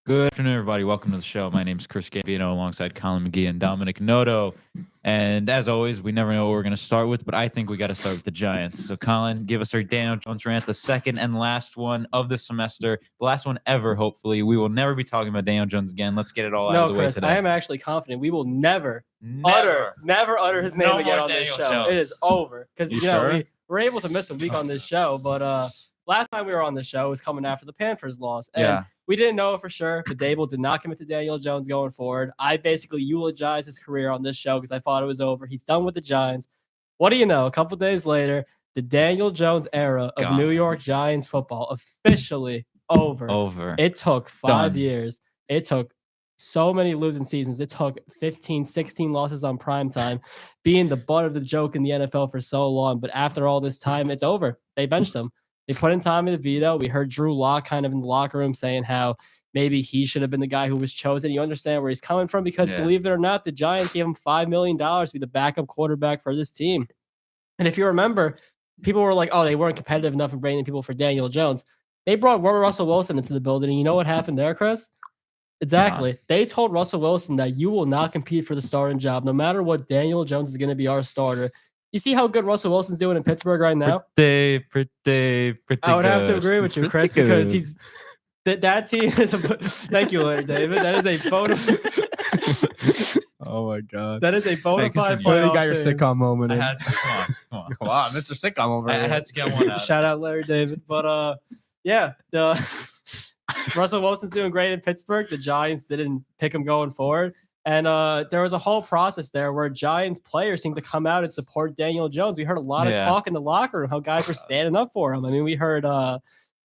Good afternoon, everybody. Welcome to the show. My name is Chris Gambino alongside Colin McGee and Dominic Noto. And as always, we never know what we're going to start with, but I think we got to start with the Giants. So, Colin, give us our Daniel Jones rant, the second and last one of the semester, the last one ever, hopefully. We will never be talking about Daniel Jones again. Let's get it all out of the way Chris, today. I am actually confident we will never Never utter his name No again more on this Daniel show. Jones. It is over. Because, You sure? we're able to miss a week on this show, but last time we were on the show was coming after the Panthers loss. And we didn't know for sure, but Dable did not commit to Daniel Jones going forward. I basically eulogized his career on this show because I thought it was over. He's done with the Giants. What do you know? A couple days later, the Daniel Jones era of New York Giants football officially over. It took 5 years. It took so many losing seasons. It took 15, 16 losses on primetime, being the butt of the joke in the NFL for so long. But after all this time, it's over. They benched him. They put in Tommy DeVito. We heard Drew Lock kind of in the locker room saying how maybe he should have been the guy who was chosen. You understand where he's coming from because believe it or not, the Giants gave him $5 million to be the backup quarterback for this team. And if you remember, people were like, oh, they weren't competitive enough in bringing people for Daniel Jones. They brought Russell Wilson into the building. And you know what happened there, Chris? Exactly. They told Russell Wilson that you will not compete for the starting job. No matter what, Daniel Jones is going to be our starter. You see how good Russell Wilson's doing in Pittsburgh right now? Pretty I would have to agree with you, Chris, because he's that team is a. Thank you, Larry David. That is a bona. Oh my god, that is a bona fide playoff. You got your team. sitcom moment. I had to. Come on. Wow, Mr. Sitcom over here. I had to get one out. Shout out Larry David. But Russell Wilson's doing great in Pittsburgh. The Giants didn't pick him going forward. And there was a whole process there where Giants players seemed to come out and support Daniel Jones. We heard a lot of talk in the locker room, how guys were standing up for him. I mean, we heard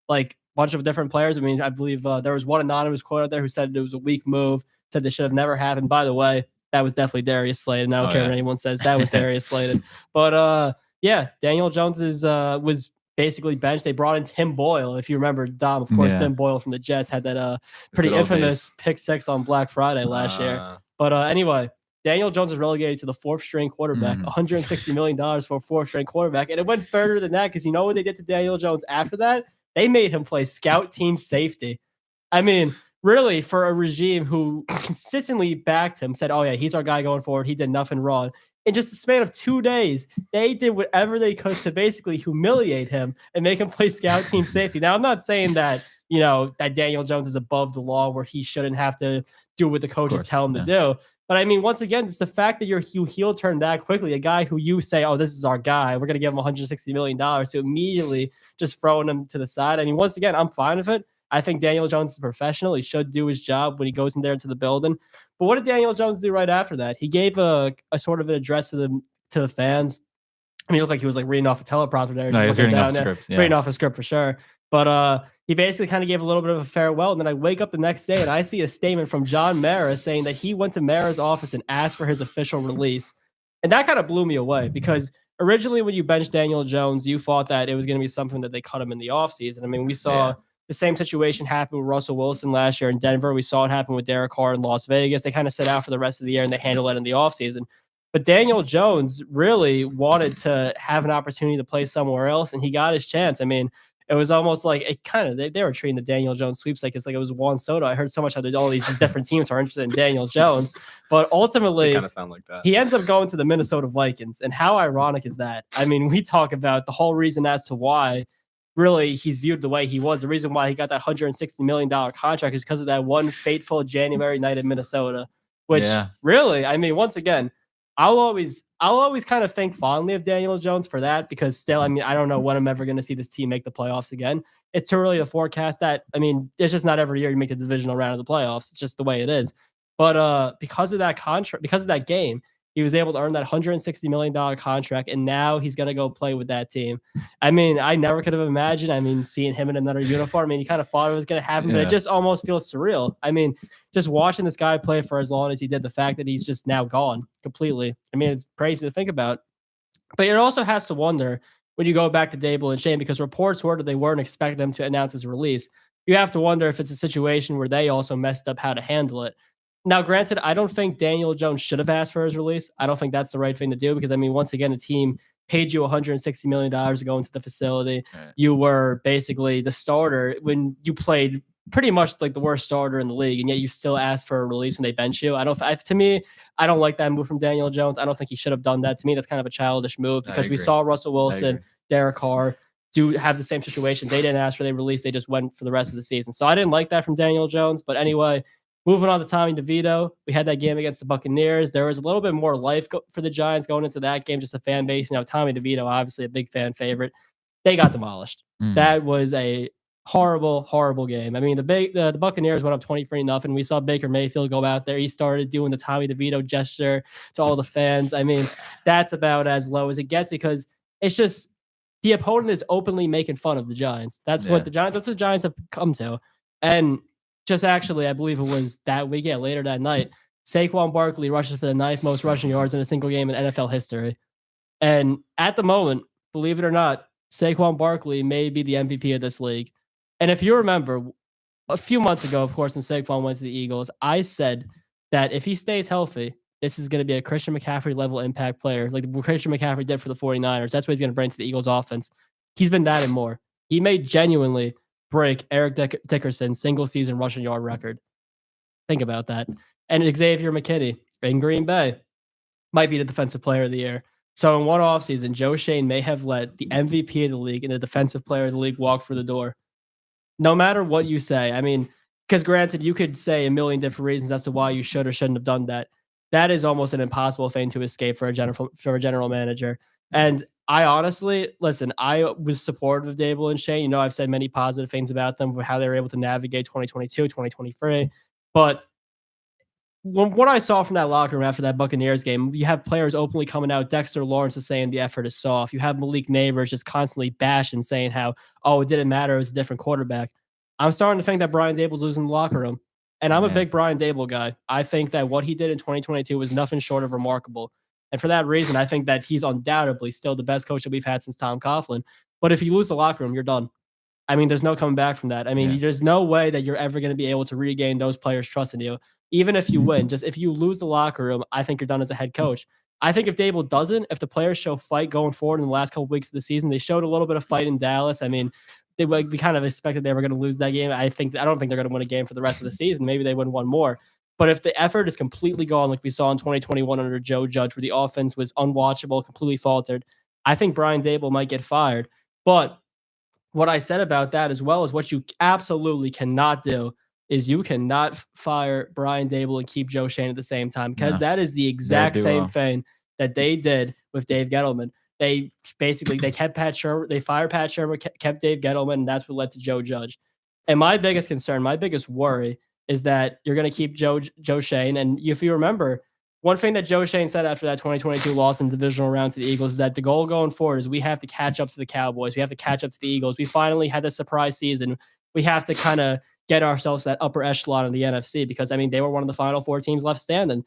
like a bunch of different players. I mean, I believe there was one anonymous quote out there who said it was a weak move, said this should have never happened. By the way, that was definitely Darius Slayton. And I don't care what anyone says. That was Darius Slayton. But Daniel Jones was basically benched. They brought in Tim Boyle. If you remember, Dom, of course, Tim Boyle from the Jets had that pretty infamous pick six on Black Friday last year. But anyway, Daniel Jones is relegated to the fourth string quarterback, $160 million for a fourth string quarterback. And it went further than that because you know what they did to Daniel Jones after that? They made him play scout team safety. I mean, really, for a regime who consistently backed him, said, oh, yeah, he's our guy going forward. He did nothing wrong. In just the span of 2 days, they did whatever they could to basically humiliate him and make him play scout team safety. Now, I'm not saying that, that Daniel Jones is above the law where he shouldn't have to do what the coaches tell him to do. But I mean, once again, it's the fact that you heel turn that quickly, a guy who you say, oh, this is our guy, we're going to give him $160 million, to immediately just throwing him to the side. I mean, once again, I'm fine with it. I think Daniel Jones is a professional. He should do his job when he goes in there into the building. But what did Daniel Jones do right after that? He gave a sort of an address to the fans. I mean, it looked like he was like reading off a teleprompter there. No, he was reading off a script. Yeah. Reading off a script for sure. But he basically kind of gave a little bit of a farewell. And then I wake up the next day and I see a statement from John Mara saying that he went to Mara's office and asked for his official release. And that kind of blew me away because originally when you benched Daniel Jones, you thought that it was going to be something that they cut him in the offseason. I mean, we saw the same situation happen with Russell Wilson last year in Denver. We saw it happen with Derek Carr in Las Vegas. They kind of sit out for the rest of the year and they handle it in the offseason. But Daniel Jones really wanted to have an opportunity to play somewhere else, and he got his chance. I mean, it was almost like it kind of they were treating the Daniel Jones sweepstakes it's like it was Juan Soto. I heard so much how there's all these different teams are interested in Daniel Jones, but ultimately kind of sound like that. He ends up going to the Minnesota Vikings. And how ironic is that? I mean, we talk about the whole reason as to why really he's viewed the way he was. The reason why he got that $160 million contract is because of that one fateful January night in Minnesota, which really, I mean, once again, I'll always kind of think fondly of Daniel Jones for that because still, I mean, I don't know when I'm ever going to see this team make the playoffs again. It's too early to forecast that. I mean, it's just not every year you make the divisional round of the playoffs. It's just the way it is. But because of that contract, because of that game, he was able to earn that $160 million contract, and now he's going to go play with that team. I mean, I never could have imagined, seeing him in another uniform. I mean, you kind of thought it was going to happen, but it just almost feels surreal. I mean, just watching this guy play for as long as he did, the fact that he's just now gone completely. I mean, it's crazy to think about. But it also has to wonder when you go back to Dable and Shane, because reports were that they weren't expecting him to announce his release. You have to wonder if it's a situation where they also messed up how to handle it. Now, granted, I don't think Daniel Jones should have asked for his release. I don't think that's the right thing to do because, I mean, once again, the team paid you $160 million to go into the facility. Right. You were basically the starter when you played pretty much like the worst starter in the league, and yet you still ask for a release when they bench you. To me, I don't like that move from Daniel Jones. I don't think he should have done that. To me, that's kind of a childish move because we saw Russell Wilson, Derek Carr do have the same situation. They didn't ask for their release. They just went for the rest of the season. So I didn't like that from Daniel Jones. But anyway, moving on to Tommy DeVito. We had that game against the Buccaneers. There was a little bit more life for the Giants going into that game, just a fan base. Tommy DeVito, obviously a big fan favorite. They got demolished. That was a horrible, horrible game. I mean, the Buccaneers went up 23-0. We saw Baker Mayfield go out there. He started doing the Tommy DeVito gesture to all the fans. I mean, that's about as low as it gets because it's just the opponent is openly making fun of the Giants. That's what the Giants have come to. And just actually, I believe it was that week, later that night, Saquon Barkley rushes for the 9th most rushing yards in a single game in NFL history. And at the moment, believe it or not, Saquon Barkley may be the MVP of this league. And if you remember, a few months ago, of course, when Saquon went to the Eagles, I said that if he stays healthy, this is going to be a Christian McCaffrey level impact player, like Christian McCaffrey did for the 49ers. That's what he's going to bring to the Eagles offense. He's been that and more. He may genuinely break Eric Dickerson's single season rushing yard record. Think about that. And Xavier McKinney in Green Bay might be the defensive player of the year. So in one offseason, Joe Shane may have let the MVP of the league and the defensive player of the league walk through the door. No matter what you say, I mean, because granted, you could say a million different reasons as to why you should or shouldn't have done that. That is almost an impossible thing to escape for a general manager. And I honestly, listen, I was supportive of Dable and Shane. I've said many positive things about them, how they were able to navigate 2022, 2023. But what I saw from that locker room after that Buccaneers game, you have players openly coming out. Dexter Lawrence is saying the effort is soft. You have Malik Neighbors just constantly bashing, saying how, it didn't matter. It was a different quarterback. I'm starting to think that Brian Dable's losing the locker room. And I'm a big Brian Dable guy. I think that what he did in 2022 was nothing short of remarkable. And for that reason, I think that he's undoubtedly still the best coach that we've had since Tom Coughlin. But if you lose the locker room, you're done. I mean, there's no coming back from that. I mean, there's no way that you're ever going to be able to regain those players' trust in you. Even if you win, just if you lose the locker room, I think you're done as a head coach. I think if Dable doesn't, if the players show fight going forward in the last couple of weeks of the season, they showed a little bit of fight in Dallas. I mean, we kind of expected they were going to lose that game. I don't think they're going to win a game for the rest of the season. Maybe they win one more. But if the effort is completely gone, like we saw in 2021 under Joe Judge, where the offense was unwatchable, completely faltered, I think Brian Dable might get fired. But what I said about that, as well as what you absolutely cannot do, is you cannot fire Brian Dable and keep Joe Shane at the same time, because that is the exact same thing that they did with Dave Gettleman. They kept Pat Shermer. They fired Pat Shermer, kept Dave Gettleman, and that's what led to Joe Judge. And my biggest concern, my biggest worry is that you're going to keep Joe Shane. And if you remember, one thing that Joe Shane said after that 2022 loss in the divisional round to the Eagles is that the goal going forward is we have to catch up to the Cowboys. We have to catch up to the Eagles. We finally had this surprise season. We have to kind of get ourselves that upper echelon of the NFC because, I mean, they were one of the final four teams left standing.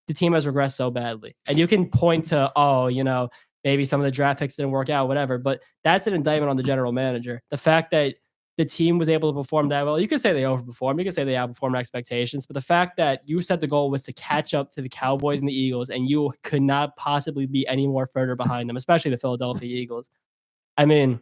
The team has regressed so badly. And you can point to, maybe some of the draft picks didn't work out, whatever, but that's an indictment on the general manager. The fact that the team was able to perform that well, you could say they overperformed, you could say they outperformed expectations, but the fact that you said the goal was to catch up to the Cowboys and the Eagles, and you could not possibly be any more further behind them, especially the Philadelphia Eagles. I mean,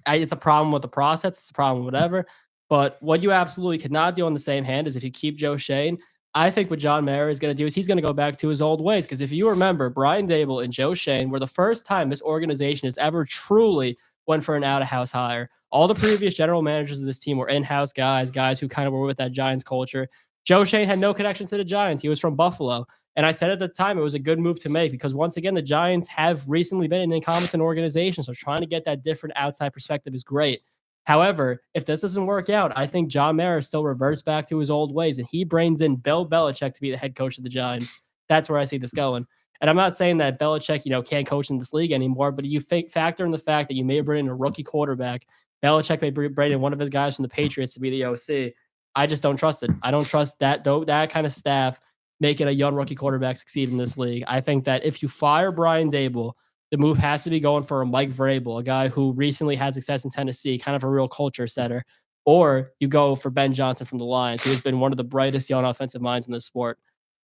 it's a problem with the process, it's a problem with whatever, but what you absolutely could not do on the same hand is if you keep Joe Shane, I think what John Mara is going to do is he's going to go back to his old ways. Because if you remember, Brian Dable and Joe Shane were the first time this organization has ever truly went for an out-of-house hire. All the previous general managers of this team were in-house guys who kind of were with that Giants culture. Joe Shane had no connection to the Giants. He was from Buffalo. And I said at the time it was a good move to make because, once again, the Giants have recently been an incompetent organization. So trying to get that different outside perspective is great. However, if this doesn't work out, I think John Mara still reverts back to his old ways, and he brings in Bill Belichick to be the head coach of the Giants. That's where I see this going. And I'm not saying that Belichick, can't coach in this league anymore, but you factor in the fact that you may bring in a rookie quarterback. Belichick may bring in one of his guys from the Patriots to be the OC. I just don't trust it. I don't trust that kind of staff making a young rookie quarterback succeed in this league. I think that if you fire Brian Dable, the move has to be going for a Mike Vrabel, a guy who recently had success in Tennessee, kind of a real culture setter. Or you go for Ben Johnson from the Lions, who has been one of the brightest young offensive minds in this sport.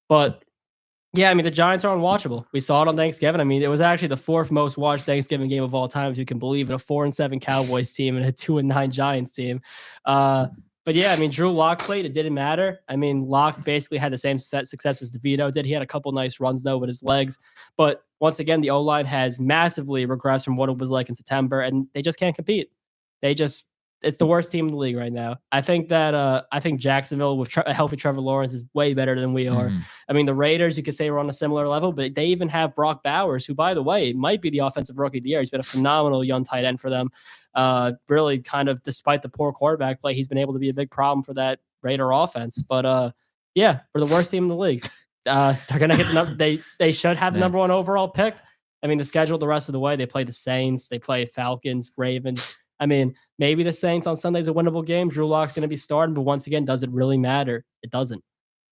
But, yeah, I mean, the Giants are unwatchable. We saw it on Thanksgiving. I mean, it was actually the fourth most watched Thanksgiving game of all time, if you can believe it. A 4-7 Cowboys team and a 2-9 Giants team. But yeah, I mean, Drew Lock played. It didn't matter. I mean, Lock basically had the same success as DeVito did. He had a couple nice runs though with his legs. But once again, the O-line has massively regressed from what it was like in September, and they just can't compete. It's the worst team in the league right now. I think Jacksonville with a healthy Trevor Lawrence is way better than we are. I mean, the Raiders, you could say, are on a similar level, but they even have Brock Bowers, who, by the way, might be the offensive rookie of the year. He's been a phenomenal young tight end for them. Really, kind of despite the poor quarterback play, he's been able to be a big problem for that Raider offense. But yeah, we're the worst team in the league. They're gonna get the number. They should have the number 1 overall pick. I mean, the schedule the rest of the way, they play the Saints, they play Falcons, Ravens. I mean, maybe the Saints on Sunday's a winnable game. Drew Lock's going to be starting, but once again, does it really matter? It doesn't.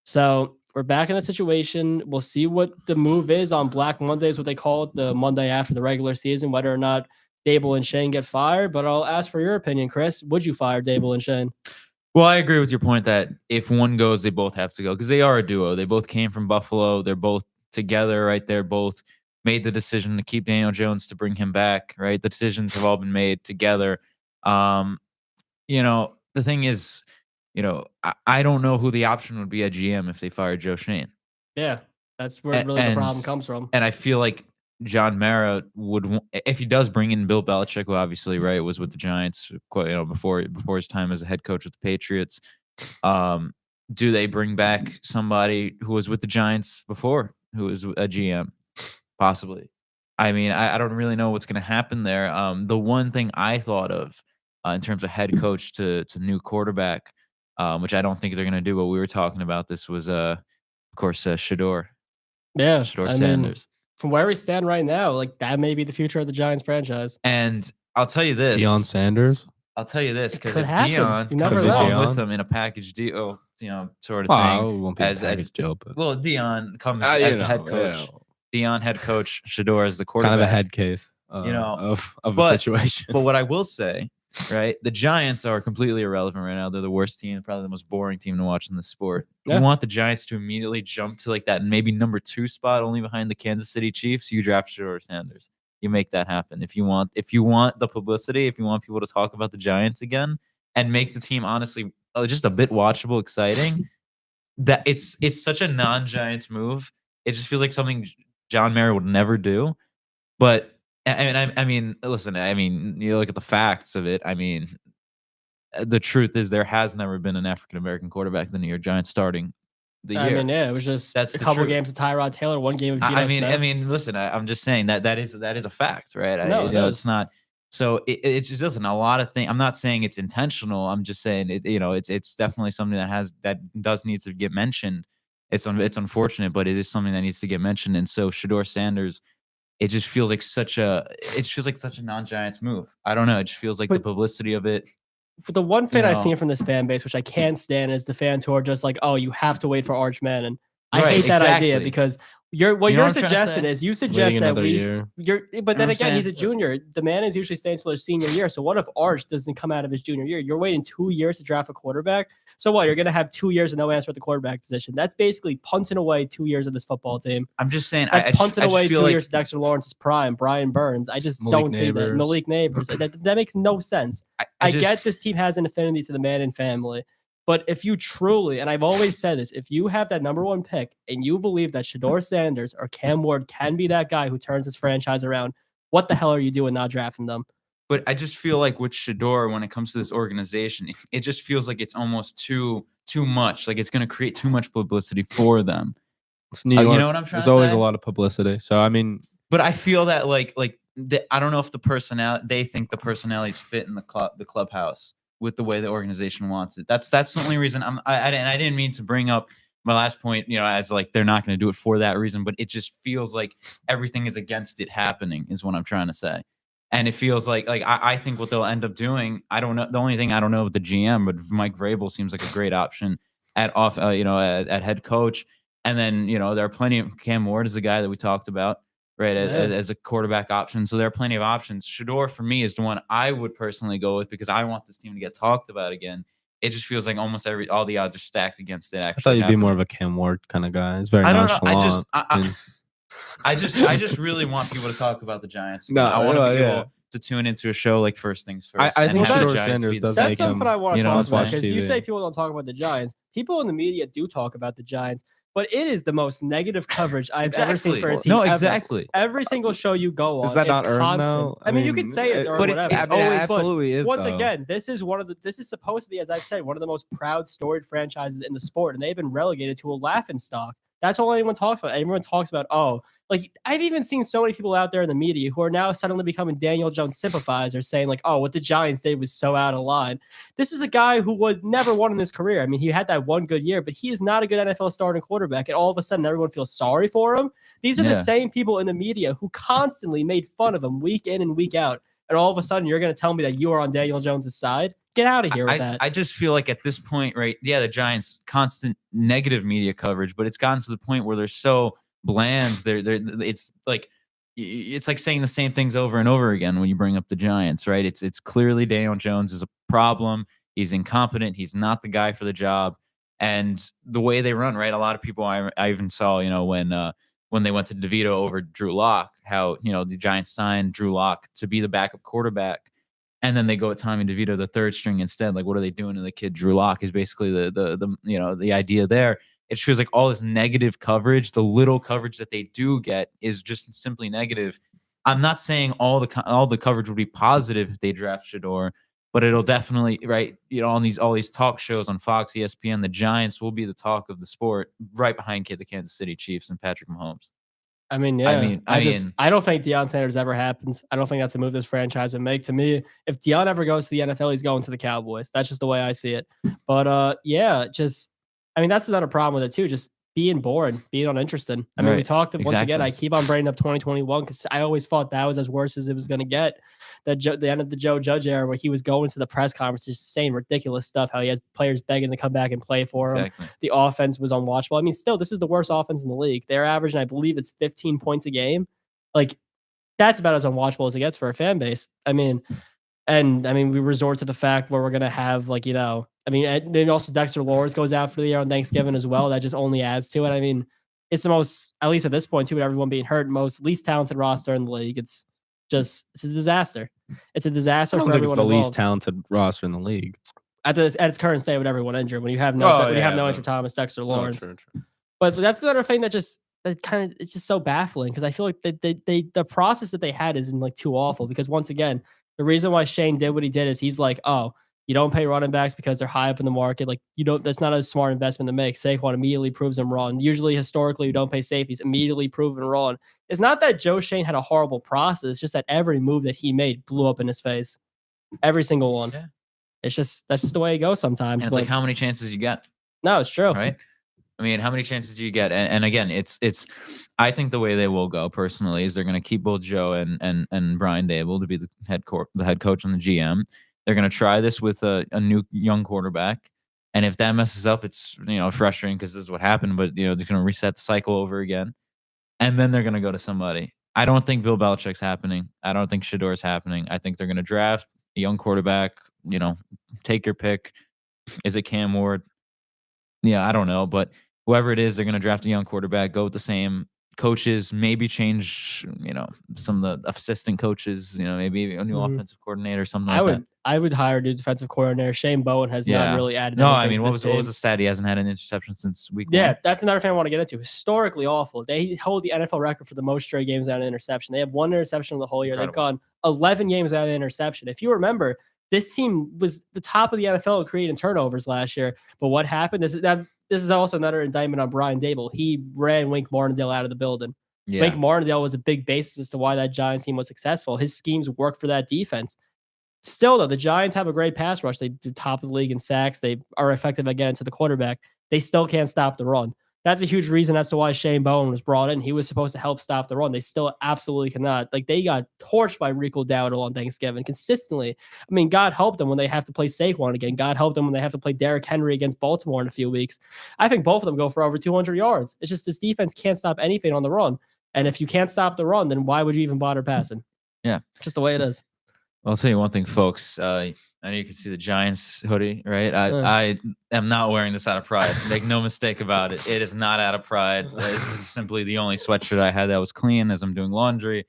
So we're back in the situation. We'll see what the move is on Black Monday, is what they call it, the Monday after the regular season, whether or not Dable and Shane get fired. But I'll ask for your opinion, Chris. Would you fire Dable and Shane? Well, I agree with your point that if one goes, they both have to go because they are a duo. They both came from Buffalo. They're both together, right? They're both made the decision to keep Daniel Jones, to bring him back, right? The decisions have all been made together. The thing is, I don't know who the option would be at GM if they fired Joe Shane. Yeah, that's where really the problem comes from. And I feel like John Mara would, if he does bring in Bill Belichick, who obviously, right, was with the Giants, before his time as a head coach with the Patriots. Do they bring back somebody who was with the Giants before, who was a GM? Possibly. I mean, I don't really know what's going to happen there. The one thing I thought of in terms of head coach to new quarterback, which I don't think they're going to do, but we were talking about this was, of course, Shador. Yeah, Shador Sanders. From where we stand right now, like that may be the future of the Giants franchise. And I'll tell you this, Deion Sanders. I'll tell you this, because if happen. Deion comes along with them in a package deal, sort of thing, It won't be a package deal, but Deion comes as the head coach. Yeah. Deion head coach, Shador as the quarterback. Kind of a head case, of a situation. But what I will say, right, the Giants are completely irrelevant right now. They're the worst team, probably the most boring team to watch in the sport. Yeah. You want the Giants to immediately jump to like that maybe number 2 spot, only behind the Kansas City Chiefs. You draft Shador Sanders. You make that happen. If you want the publicity, if you want people to talk about the Giants again and make the team honestly just a bit watchable, exciting, that it's such a non-Giants move. It just feels like something John Mara would never do. But I mean, listen, I mean, you look at the facts of it. I mean, the truth is there has never been an African-American quarterback in the New York Giants starting the year. I mean, yeah, it was just a couple games of Tyrod Taylor, one game of Geno Smith. I mean, listen, I'm just saying that is a fact, right? No, it's not. So it just doesn't. A lot of things. I'm not saying it's intentional. I'm just saying it's definitely something that does need to get mentioned. It's unfortunate, but it is something that needs to get mentioned. And so Shador Sanders, it just feels like such a non-Giants move. I don't know. It just feels like the publicity of it. For the one thing I've seen from this fan base, which I can't stand, is the fans who are just like, "Oh, you have to wait for Arch Manning." I hate that idea because you're suggesting is you suggest that but then again, he's a junior. The man is usually staying until his senior year. So what if Arch doesn't come out of his junior year? You're waiting 2 years to draft a quarterback. So what? You're going to have 2 years of no answer at the quarterback position. That's basically punting away 2 years of this football team. I'm just saying, that's punting away 2 years of Dexter Lawrence's prime, Brian Burns. I just don't see that. Malik Neighbors. that makes no sense. I get this team has an affinity to the Manning family. But if you truly, and I've always said this, if you have that number 1 pick and you believe that Shador Sanders or Cam Ward can be that guy who turns his franchise around, what the hell are you doing not drafting them? But I just feel like with Shador, when it comes to this organization, it just feels like it's almost too much. Like it's going to create too much publicity for them. It's New York. You know what I'm trying to say? There's always a lot of publicity. So, I mean. But I feel that I don't know if they think the personalities fit in the clubhouse with the way the organization wants it. That's the only reason I didn't mean to bring up my last point, as like they're not going to do it for that reason, but it just feels like everything is against it happening is what I'm trying to say. And it feels like I think what they'll end up doing, I don't know. The only thing I don't know with the GM, but Mike Vrabel seems like a great option at head coach. And then, there are plenty of Cam Ward is the guy that we talked about. Right, as a quarterback option. So there are plenty of options. Shador, for me, is the one I would personally go with because I want this team to get talked about again. It just feels like almost all the odds are stacked against it. Actually, I thought you'd be more of a Cam Ward kind of guy. It's very nonchalant. I just really want people to talk about the Giants. No, I want to tune into a show like First Things First. I and think have the Shedeur Giants Sanders be the does same. That's something I want to You know, talk let's about watch because you TV. say people don't talk about the Giants. People in the media do talk about the Giants, but it is the most negative coverage I've ever seen for a team. No, ever. exactly. Every single show you go on Is that not earned constant. though? I mean, you could say it's earned, but it's whatever. always- it absolutely is. Once though. again, this is supposed to be, as I've said, one of the most proud, storied franchises in the sport, and they've been relegated to a laughingstock. That's all anyone talks about. Everyone talks about, like I've even seen so many people out there in the media who are now suddenly becoming Daniel Jones sympathizers, saying like, "Oh, what the Giants did was so out of line." This is a guy who was never won in his career. I mean, he had that one good year, but he is not a good NFL starting quarterback. And all of a sudden, everyone feels sorry for him. These are the same people in the media who constantly made fun of him week in and week out. And all of a sudden, you're going to tell me that you are on Daniel Jones' side? Get out of here with that. I just feel like at this point, right? Yeah, the Giants constant negative media coverage, but it's gotten to the point where they're so bland. It's like saying the same things over and over again when you bring up the Giants, right? It's clearly Daniel Jones is a problem. He's incompetent. He's not the guy for the job. And the way they run, right? A lot of people I even saw, when they went to DeVito over Drew Lock, how the Giants signed Drew Lock to be the backup quarterback. And then they go with Tommy DeVito, the third string instead. Like, what are they doing to the kid? Drew Lock is basically the idea there. It feels like all this negative coverage, the little coverage that they do get is just simply negative. I'm not saying all the coverage would be positive if they draft Shedeur, but it'll definitely, right? On all these talk shows on Fox, ESPN, the Giants will be the talk of the sport, right behind the Kansas City Chiefs and Patrick Mahomes. I mean, yeah. I don't think Deion Sanders ever happens. I don't think that's a move this franchise would make. To me, if Deion ever goes to the NFL, he's going to the Cowboys. That's just the way I see it. But that's another problem with it too. Just being bored, being uninterested. I mean, we talked once again. I keep on bringing up 2021 because I always thought that was as worse as it was going to get. The end of the Joe Judge era, where he was going to the press conferences saying ridiculous stuff, how he has players begging to come back and play for him. The offense was unwatchable. I mean, still, this is the worst offense in the league. They're averaging, I believe it's 15 points a game. Like, that's about as unwatchable as it gets for a fan base. I mean, we resort to the fact where we're going to have, and then also Dexter Lawrence goes out for the year on Thanksgiving as well. That just only adds to it. I mean, it's the most, at least at this point, too, with everyone being hurt, least talented roster in the league. It's a disaster. It's a disaster for everyone involved. It's the least talented roster in the league at its current state with everyone injured. When you have no Andrew Thomas, Dexter Lawrence. True. But that's another thing that it's just so baffling because I feel like the process that they had isn't like too awful because once again, the reason why Shane did what he did is he's like, oh, you don't pay running backs because they're high up in the market. Like that's not a smart investment to make. Saquon immediately proves them wrong. Usually, historically, you don't pay safeties, immediately proven wrong. It's not that Joe Shane had a horrible process. It's just that every move that he made blew up in his face. Every single one. Yeah. That's just the way it goes sometimes. And it's like how many chances you get. No, it's true. Right? I mean, how many chances do you get? And again, it's I think the way they will go personally is they're going to keep both Joe and Brian Dable to be the head coach and the GM. They're going to try this with a new young quarterback. And if that messes up, it's, frustrating because this is what happened, but they're going to reset the cycle over again. And then they're going to go to somebody. I don't think Bill Belichick's happening. I don't think Shedeur's happening. I think they're going to draft a young quarterback, take your pick. Is it Cam Ward? Yeah, I don't know, but whoever it is, they're going to draft a young quarterback, go with the same coaches, maybe change, some of the assistant coaches, maybe a new offensive coordinator, something like that. I would hire a new defensive coordinator. Shane Bowen has not really added. No, I mean, what was the stat? He hasn't had an interception since week 1. Yeah, that's another thing I want to get into. Historically awful. They hold the NFL record for the most straight games without an interception. They have 1 interception the whole year. Incredible. They've gone 11 games without an interception. If you remember, this team was the top of the NFL in creating turnovers last year. But what happened? This is also another indictment on Brian Dable. He ran Wink Martindale out of the building. Yeah. Wink Martindale was a big basis as to why that Giants team was successful. His schemes worked for that defense. Still, though, the Giants have a great pass rush. They do top of the league in sacks. They are effective at getting to the quarterback. They still can't stop the run. That's a huge reason as to why Shane Bowen was brought in. He was supposed to help stop the run. They still absolutely cannot. Like, they got torched by Rico Dowdle on Thanksgiving consistently. I mean, God help them when they have to play Saquon again. God help them when they have to play Derrick Henry against Baltimore in a few weeks. I think both of them go for over 200 yards. It's just this defense can't stop anything on the run. And if you can't stop the run, then why would you even bother passing? Yeah. Just the way it is. I'll tell you one thing, folks. I know you can see the Giants hoodie, right? I am not wearing this out of pride. Make no mistake about it. It is not out of pride. This is simply the only sweatshirt I had that was clean as I'm doing laundry.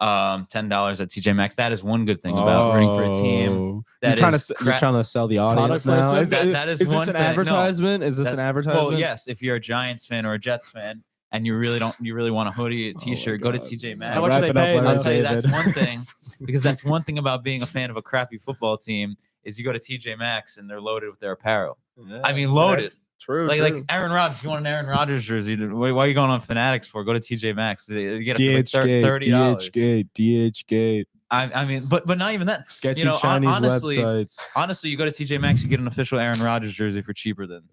$10 at TJ Maxx. That is one good thing about rooting for a team. That you're is trying to sell the audience Product now. placement? That is is one this an thing. No, advertisement? Is this an advertisement? Well, yes. If you're a Giants fan or a Jets fan, and you really want a hoodie, a T-shirt, go to TJ Maxx. How much are they paying? I'll tell you that's one thing, because that's one thing about being a fan of a crappy football team is you go to TJ Maxx and they're loaded with their apparel. Yeah, I mean, loaded. True. Like Aaron Rodgers. If you want an Aaron Rodgers jersey, why are you going on Fanatics for? Go to TJ Maxx. You get it for like $30. DHgate. I mean, but not even that. Sketchy You know, Chinese honestly, websites. Honestly, you go to TJ Maxx, you get an official Aaron Rodgers jersey for cheaper than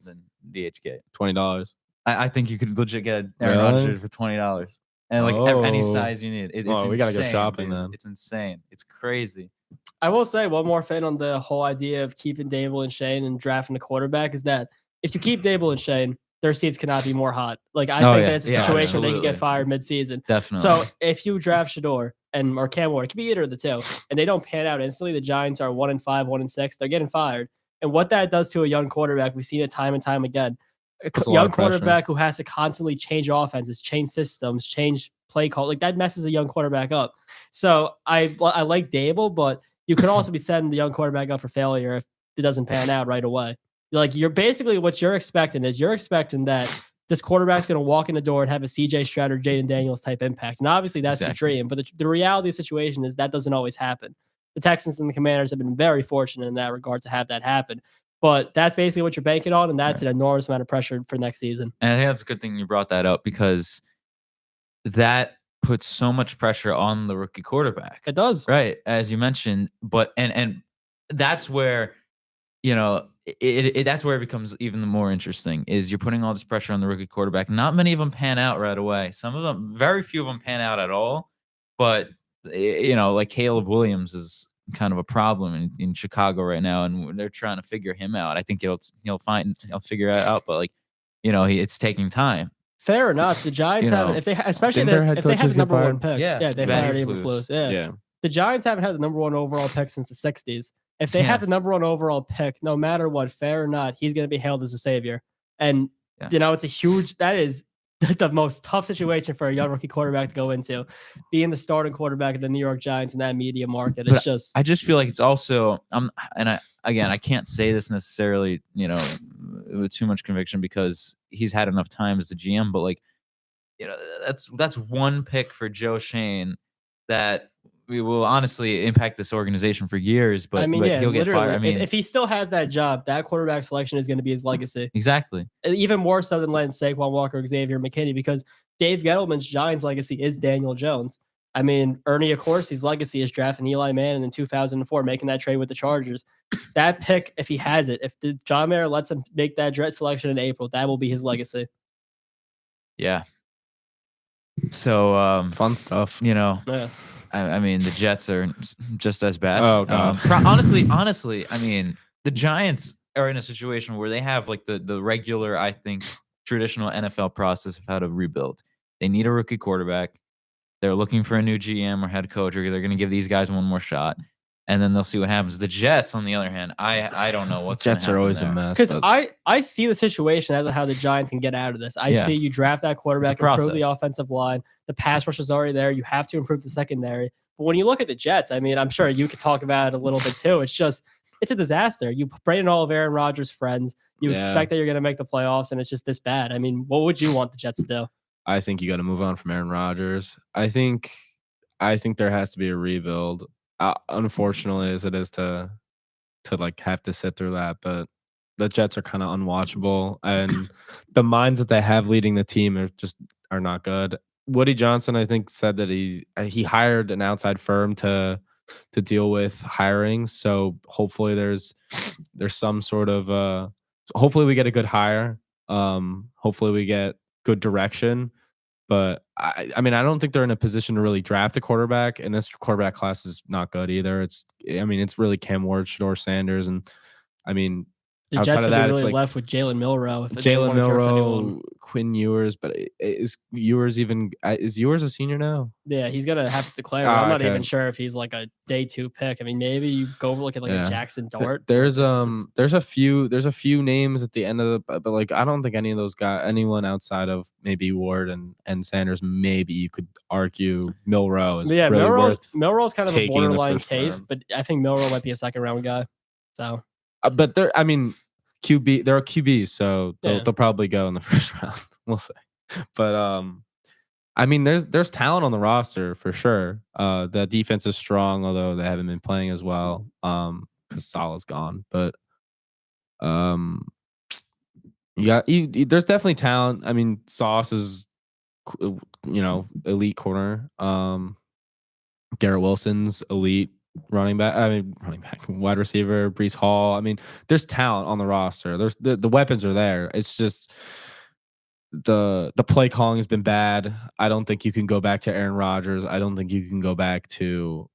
DHgate. $20. I think you could legit get an Aaron Really? Rodgers jersey for $20, and like any size you need. It's we gotta go insane, shopping dude. then. It's insane. It's crazy. I will say one more thing on the whole idea of keeping Dable and Shane and drafting a quarterback is that if you keep Dable and Shane, their seats cannot be more hot. Like I think that it's a situation where they can get fired mid-season. Definitely. So if you draft Shador or Cam Ward, it could be either of the two, and they don't pan out instantly, the Giants are 1-5, 1-6. They're getting fired. And what that does to a young quarterback, we've seen it time and time again. A young quarterback who has to constantly change offenses, change systems, change play call, like that messes a young quarterback up. So I like Dable, but you could also be setting the young quarterback up for failure if it doesn't pan out right away. Like you're basically what you're expecting that this quarterback's going to walk in the door and have a CJ Stroud or Jaden Daniels type impact. And obviously that's the dream, but the reality of the situation is that doesn't always happen. The Texans and the Commanders have been very fortunate in that regard to have that happen. But that's basically what you're banking on, and that's an enormous amount of pressure for next season. And I think that's a good thing you brought that up, because that puts so much pressure on the rookie quarterback. It does. Right, as you mentioned. But and that's where, you know, that's where it becomes even more interesting, is you're putting all this pressure on the rookie quarterback. Not many of them pan out right away. Some of them, very few of them pan out at all. But, you know, like Caleb Williams is kind of a problem in Chicago right now, and they're trying to figure him out. I think he'll figure it out, but like, you know, it's taking time. Fair enough. The Giants haven't, if they had the number one pick, they fired Eberflus. Yeah. The Giants haven't had the number one overall pick since the 60s. If they had the number one overall pick, no matter what, fair or not, he's going to be hailed as a savior. And you know, that is the most tough situation for a young rookie quarterback to go into, being the starting quarterback of the New York Giants in that media market. It's I just feel like it's also, I can't say this necessarily, you know, with too much conviction, because he's had enough time as the GM, but like, you know, that's one pick for Joe Shane that we will honestly impact this organization for years, but he'll get fired. I mean, if he still has that job, that quarterback selection is going to be his legacy. Exactly. Even more so than letting Saquon Walker, Xavier McKinney, because Dave Gettleman's Giants legacy is Daniel Jones. I mean, Ernie Accorsi's legacy is drafting Eli Manning in 2004, making that trade with the Chargers. That pick, if he has it, if John Mara lets him make that direct selection in April, that will be his legacy. Yeah. So fun stuff, you know. Yeah. I mean, the Jets are just as bad. Oh God. Honestly, I mean, the Giants are in a situation where they have like the regular, I think, traditional NFL process of how to rebuild. They need a rookie quarterback. They're looking for a new GM or head coach, or they're going to give these guys one more shot, and then they'll see what happens. The Jets, on the other hand, I don't know what's Jets are always there. a mess. Because I see the situation as to how the Giants can get out of this. I see you draft that quarterback, improve the offensive line. The pass rush is already there. You have to improve the secondary. But when you look at the Jets, I mean, I'm sure you could talk about it a little bit too. It's a disaster. You bring in all of Aaron Rodgers' friends. You expect that you're going to make the playoffs, and it's just this bad. I mean, what would you want the Jets to do? I think you got to move on from Aaron Rodgers. I think there has to be a rebuild. Unfortunately, as it is to like have to sit through that, but the Jets are kind of unwatchable, and the minds that they have leading the team are not good. Woody Johnson, I think, said that he hired an outside firm to deal with hiring. So hopefully there's some sort of hopefully we get a good hire. Hopefully we get good direction. But I mean, I don't think they're in a position to really draft a quarterback, and this quarterback class is not good either. It's really Cam Ward, Shador Sanders, and I mean, The outside Jets of would be that, it's really like left with Jalen Milrow. If they Jalen weren't sure if anyone- Milrow, Quinn Ewers, but is Ewers even is Ewers a senior now? Yeah, he's gonna have to declare. But Ah, I'm not okay. even sure if he's like a day 2 pick. I mean, maybe you go look at like a Yeah. Jackson Dart. There's but it's just- there's a few names at the end of the but like I don't think any of those guys, anyone outside of maybe Ward and Sanders, maybe you could argue Milrow is But yeah, really worth. Milrow's kind of a taking in the borderline first case, round. but I think Milrow might be a second round guy. So But I mean, there are QBs, so Yeah. they'll probably go in the first round. We'll see. But I mean, there's talent on the roster for sure. The defense is strong, although they haven't been playing as well. Because Salah's gone. But there's definitely talent. I mean, Sauce is elite corner. Garrett Wilson's elite running back. Wide receiver. Brees Hall. I mean, there's talent on the roster. There's the weapons are there. It's just the play calling has been bad. I don't think you can go back to Aaron Rodgers. I don't think you can go back to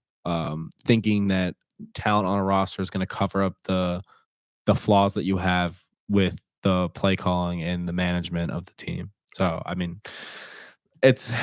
thinking that talent on a roster is going to cover up the flaws that you have with the play calling and the management of the team. So I mean, it's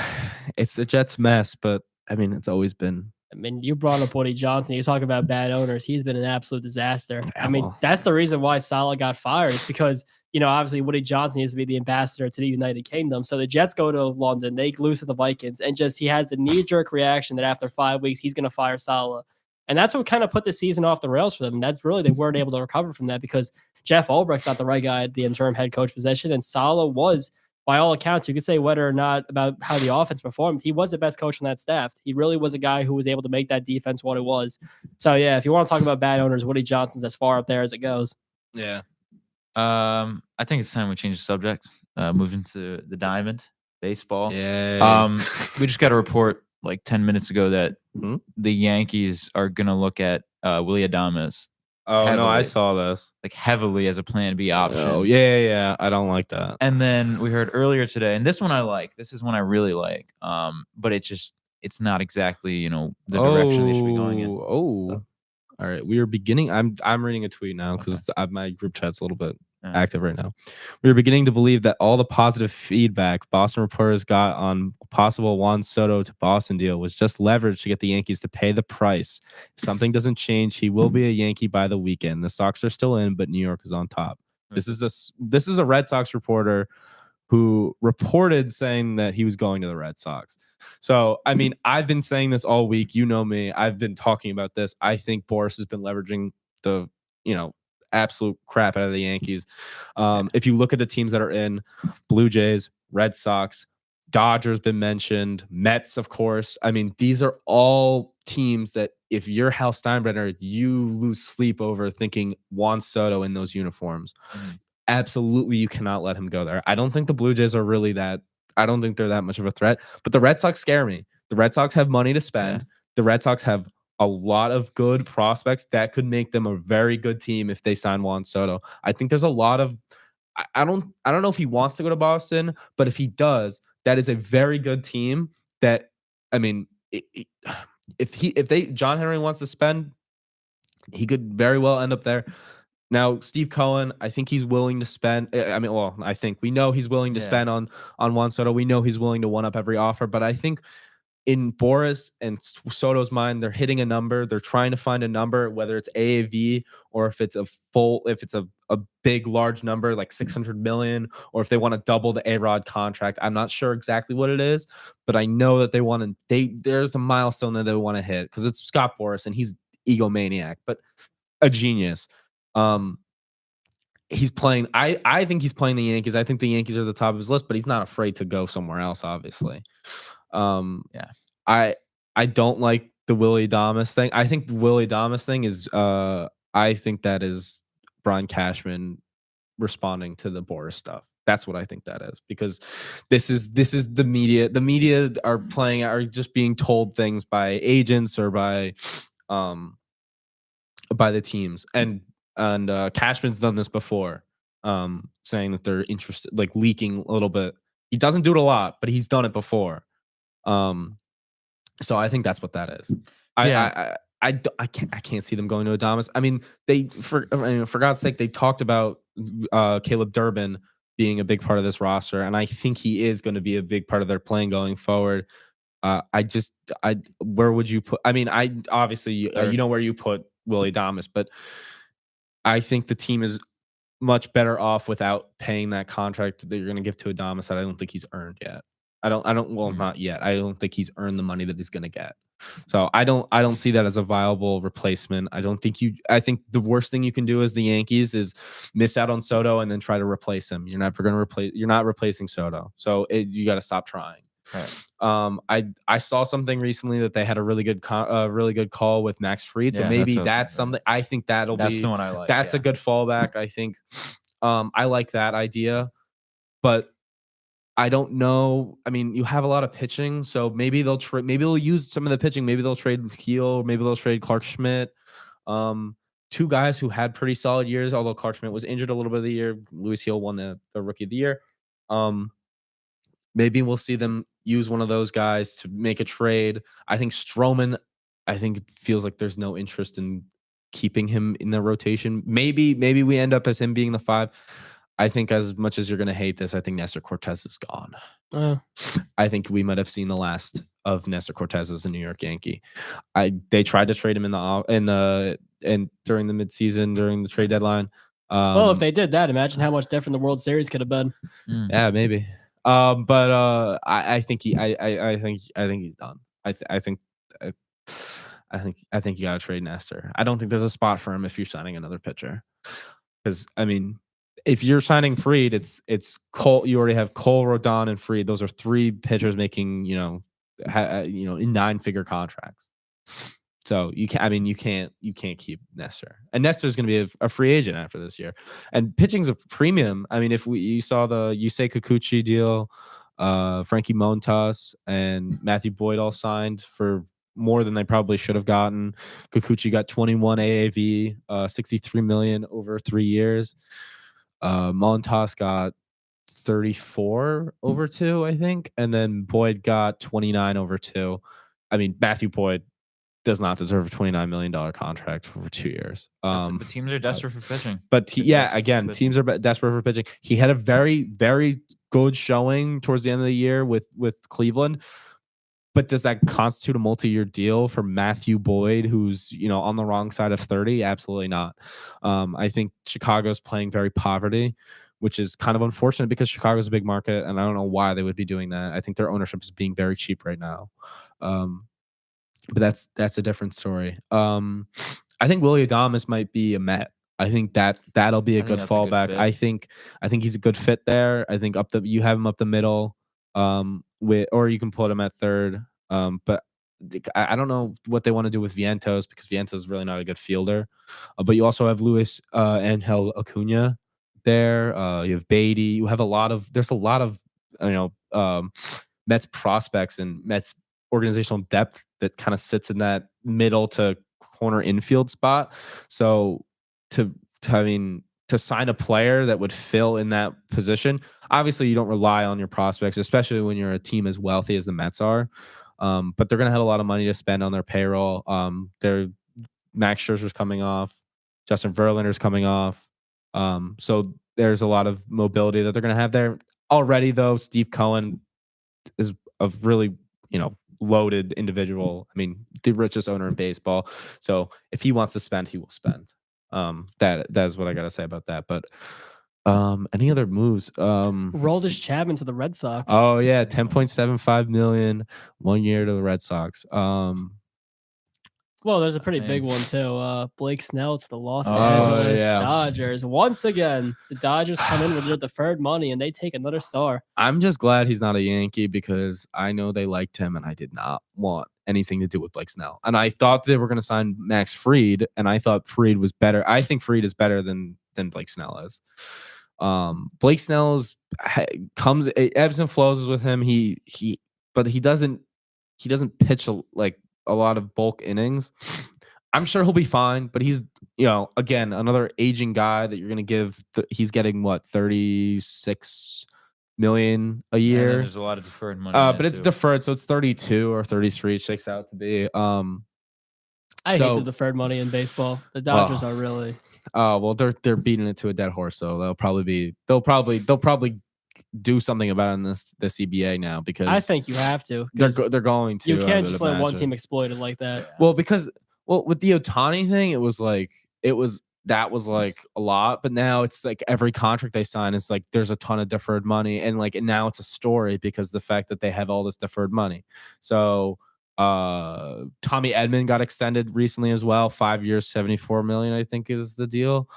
a Jets mess, but I mean, it's always been. I mean, you brought up Woody Johnson. You talk about bad owners. He's been an absolute disaster. I mean, well. that's the reason why Salah got fired. Is because obviously Woody Johnson used to be the ambassador to the United Kingdom. So the Jets go to London, they lose to the Vikings, and just he has the knee-jerk reaction that after 5 weeks he's going to fire Salah, and that's what kind of put the season off the rails for them. And that's really they weren't able to recover from that because Jeff Ulbricht's not the right guy at the interim head coach position, and Salah was. By all accounts, you could say whether or not about how the offense performed, he was the best coach on that staff. He really was a guy who was able to make that defense what it was. So, yeah, if you want to talk about bad owners, Woody Johnson's as far up there as it goes. Yeah. I think it's time we change the subject. Move into the diamond, baseball. Yeah. We just got a report like 10 minutes ago that Hmm? the Yankees are going to look at Willy Adames Oh no, I heavily. saw this. like heavily as a plan B option. Oh yeah. I don't like that. And then we heard earlier today, and this one I like. This is one I really like. But it's not exactly the direction they should be going in. Oh. So. All right. We are beginning. I'm reading a tweet now because my group chat's a little bit active right now. We are beginning to believe that all the positive feedback Boston reporters got on possible Juan Soto to Boston deal was just leverage to get the Yankees to pay the price. If something doesn't change, he will be a Yankee by the weekend. The Sox are still in, but New York is on top. This is a Red Sox reporter who reported saying that he was going to the Red Sox. So, I mean, I've been saying this all week. You know me. I've been talking about this. I think Boris has been leveraging the, absolute crap out of the Yankees. If you look at the teams that are in, Blue Jays, Red Sox, Dodgers been mentioned, Mets, of course. I mean, these are all teams that if you're Hal Steinbrenner, you lose sleep over thinking Juan Soto in those uniforms. Mhm. Absolutely, you cannot let him go there. I don't think the Blue Jays are really that. I don't think they're that much of a threat. But the Red Sox scare me. The Red Sox have money to spend. Yeah. The Red Sox have a lot of good prospects that could make them a very good team if they sign Juan Soto. I think there's a lot of. I don't know if he wants to go to Boston, but if he does, that is a very good team. That I mean, if John Henry wants to spend, he could very well end up there. Now, Steve Cohen, I think he's willing to spend. I think we know he's willing to spend on Juan Soto. We know he's willing to one up every offer. But I think in Boris and Soto's mind, they're hitting a number. They're trying to find a number, whether it's AAV or if it's a big, large number like 600 million, or if they want to double the A-Rod contract. I'm not sure exactly what it is, but I know that they want to. There's a milestone that they want to hit because it's Scott Boris and he's egomaniac, but a genius. He's playing. I think he's playing the Yankees. I think the Yankees are the top of his list, but he's not afraid to go somewhere else. Obviously, I don't like the Willy Adames thing. I think the Willy Adames thing is. I think that is Brian Cashman responding to the Boris stuff. That's what I think that is because this is the media. The media are just being told things by agents or by the teams and Cashman's done this before, saying that they're interested, like leaking a little bit. He doesn't do it a lot, but he's done it before. So I think that's what that is. I can't see them going to Adames. I mean, for God's sake, they talked about Caleb Durbin being a big part of this roster, and I think he is going to be a big part of their playing going forward. Where would you put? I mean, I obviously you know where you put Willie Adames, but I think the team is much better off without paying that contract that you're going to give to Adames that I don't think he's earned yet. Well, not yet. I don't think he's earned the money that he's going to get. So I don't see that as a viable replacement. I think the worst thing you can do as the Yankees is miss out on Soto and then try to replace him. You're not replacing Soto. So you got to stop trying. Right. I saw something recently that they had a really good call with Max Fried. So maybe that's something. I think that's the one I like. That's a good fallback. I think I like that idea, but I don't know. I mean, you have a lot of pitching, so maybe they'll trade. Maybe they'll use some of the pitching. Maybe they'll trade Heel. Maybe they'll trade Clark Schmidt. Two guys who had pretty solid years, although Clark Schmidt was injured a little bit of the year. Luis Heel won the Rookie of the Year. Maybe we'll see them use one of those guys to make a trade. I think Stroman. I think it feels like there's no interest in keeping him in the rotation. Maybe we end up as him being the 5. I think as much as you're going to hate this, I think Nestor Cortez is gone. I think we might have seen the last of Nestor Cortez as a New York Yankee. They tried to trade him during the midseason, during the trade deadline. Well, if they did that, imagine how much different the World Series could have been. Yeah, maybe. But I think he's done. I think you got to trade Nestor. I don't think there's a spot for him if you're signing another pitcher. Because I mean, if you're signing Fried, it's Cole. You already have Cole, Rodon, and Fried. Those are 3 pitchers making in 9-figure contracts. So you can't keep Nestor. And Nestor's going to be a free agent after this year. And pitching's a premium. I mean, you saw the Yusei Kikuchi deal, Frankie Montas and Matthew Boyd all signed for more than they probably should have gotten. Kikuchi got 21 AAV, 63 million over 3 years. Montas got 34 over 2, I think, and then Boyd got 29 over 2. I mean, Matthew Boyd does not deserve a $29 million contract for 2 years. But teams are desperate for pitching. But teams are desperate for pitching. He had a very, very good showing towards the end of the year with Cleveland. But does that constitute a multi-year deal for Matthew Boyd, who's on the wrong side of 30? Absolutely not. I think Chicago's playing very poverty, which is kind of unfortunate because Chicago's a big market, and I don't know why they would be doing that. I think their ownership is being very cheap right now. But that's a different story. I think Willie Adames might be a Met. I think that'll be a good fallback. I think he's a good fit there. I think you have him up the middle. Or you can put him at third. But I don't know what they want to do with Vientos because Vientos is really not a good fielder. But you also have Luis Angel Acuna there. You have Beatty. You have there's a lot of Mets prospects and Mets organizational depth that kind of sits in that middle to corner infield spot. So to sign a player that would fill in that position, obviously you don't rely on your prospects, especially when you're a team as wealthy as the Mets are. But they're going to have a lot of money to spend on their payroll. Max Scherzer's coming off, Justin Verlander's coming off. So there's a lot of mobility that they're going to have there. Already, though, Steve Cohen is a really, loaded individual. I mean, the richest owner in baseball. So if he wants to spend, he will spend. That is what I got to say about that. But any other moves? Roldis Chapman to the Red Sox. Oh yeah, $10.75 million 1 year to the Red Sox. Well, there's a pretty big one too. Blake Snell to the Los Angeles Dodgers. Once again, the Dodgers come in with their deferred money and they take another star. I'm just glad he's not a Yankee because I know they liked him and I did not want anything to do with Blake Snell. And I thought they were going to sign Max Fried, and I thought Fried was better. I think Fried is better than Blake Snell is. Blake Snell's ebbs and flows with him. But he doesn't pitch a lot of bulk innings. I'm sure he'll be fine, but he's, again, another aging guy that you're going to give. He's getting what, 36 million a year. Yeah, there's a lot of deferred money. But it's deferred, so it's 32 or 33. It shakes out to be. I hate the deferred money in baseball. The Dodgers are really. Oh well, they're beating it to a dead horse, so they'll probably do something about it in the CBA now because I think you have to. they're going to. You I can't would just let one imagine. team exploit it like that. Well, because with the Ohtani thing, it was like that was like a lot, but now it's like every contract they sign is like there's a ton of deferred money, and now it's a story because the fact that they have all this deferred money. So Tommy Edman got extended recently as well, 5 years, 74 million, I think is the deal.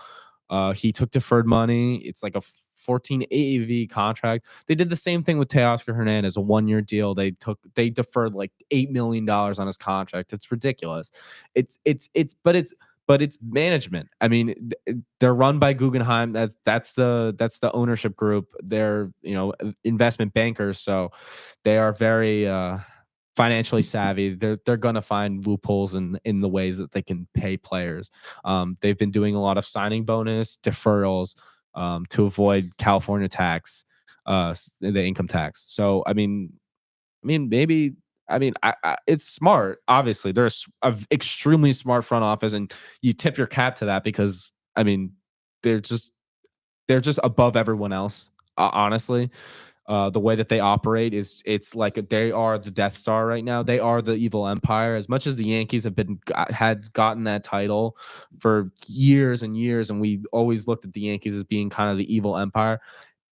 He took deferred money. It's like a 14 AAV contract. They did the same thing with Teoscar Hernandez, a 1-year deal. They deferred like $8 million on his contract. It's ridiculous. But it's management. I mean, they're run by Guggenheim. That's the ownership group. They're investment bankers, so they are very financially savvy. They're gonna find loopholes in the ways that they can pay players. They've been doing a lot of signing bonus deferrals to avoid California tax, the income tax. So maybe. It's smart. Obviously, they're an extremely smart front office, and you tip your cap to that because they're just above everyone else. Honestly, the way that they operate it's like they are the Death Star right now. They are the evil empire. As much as the Yankees have gotten that title for years and years, and we always looked at the Yankees as being kind of the evil empire.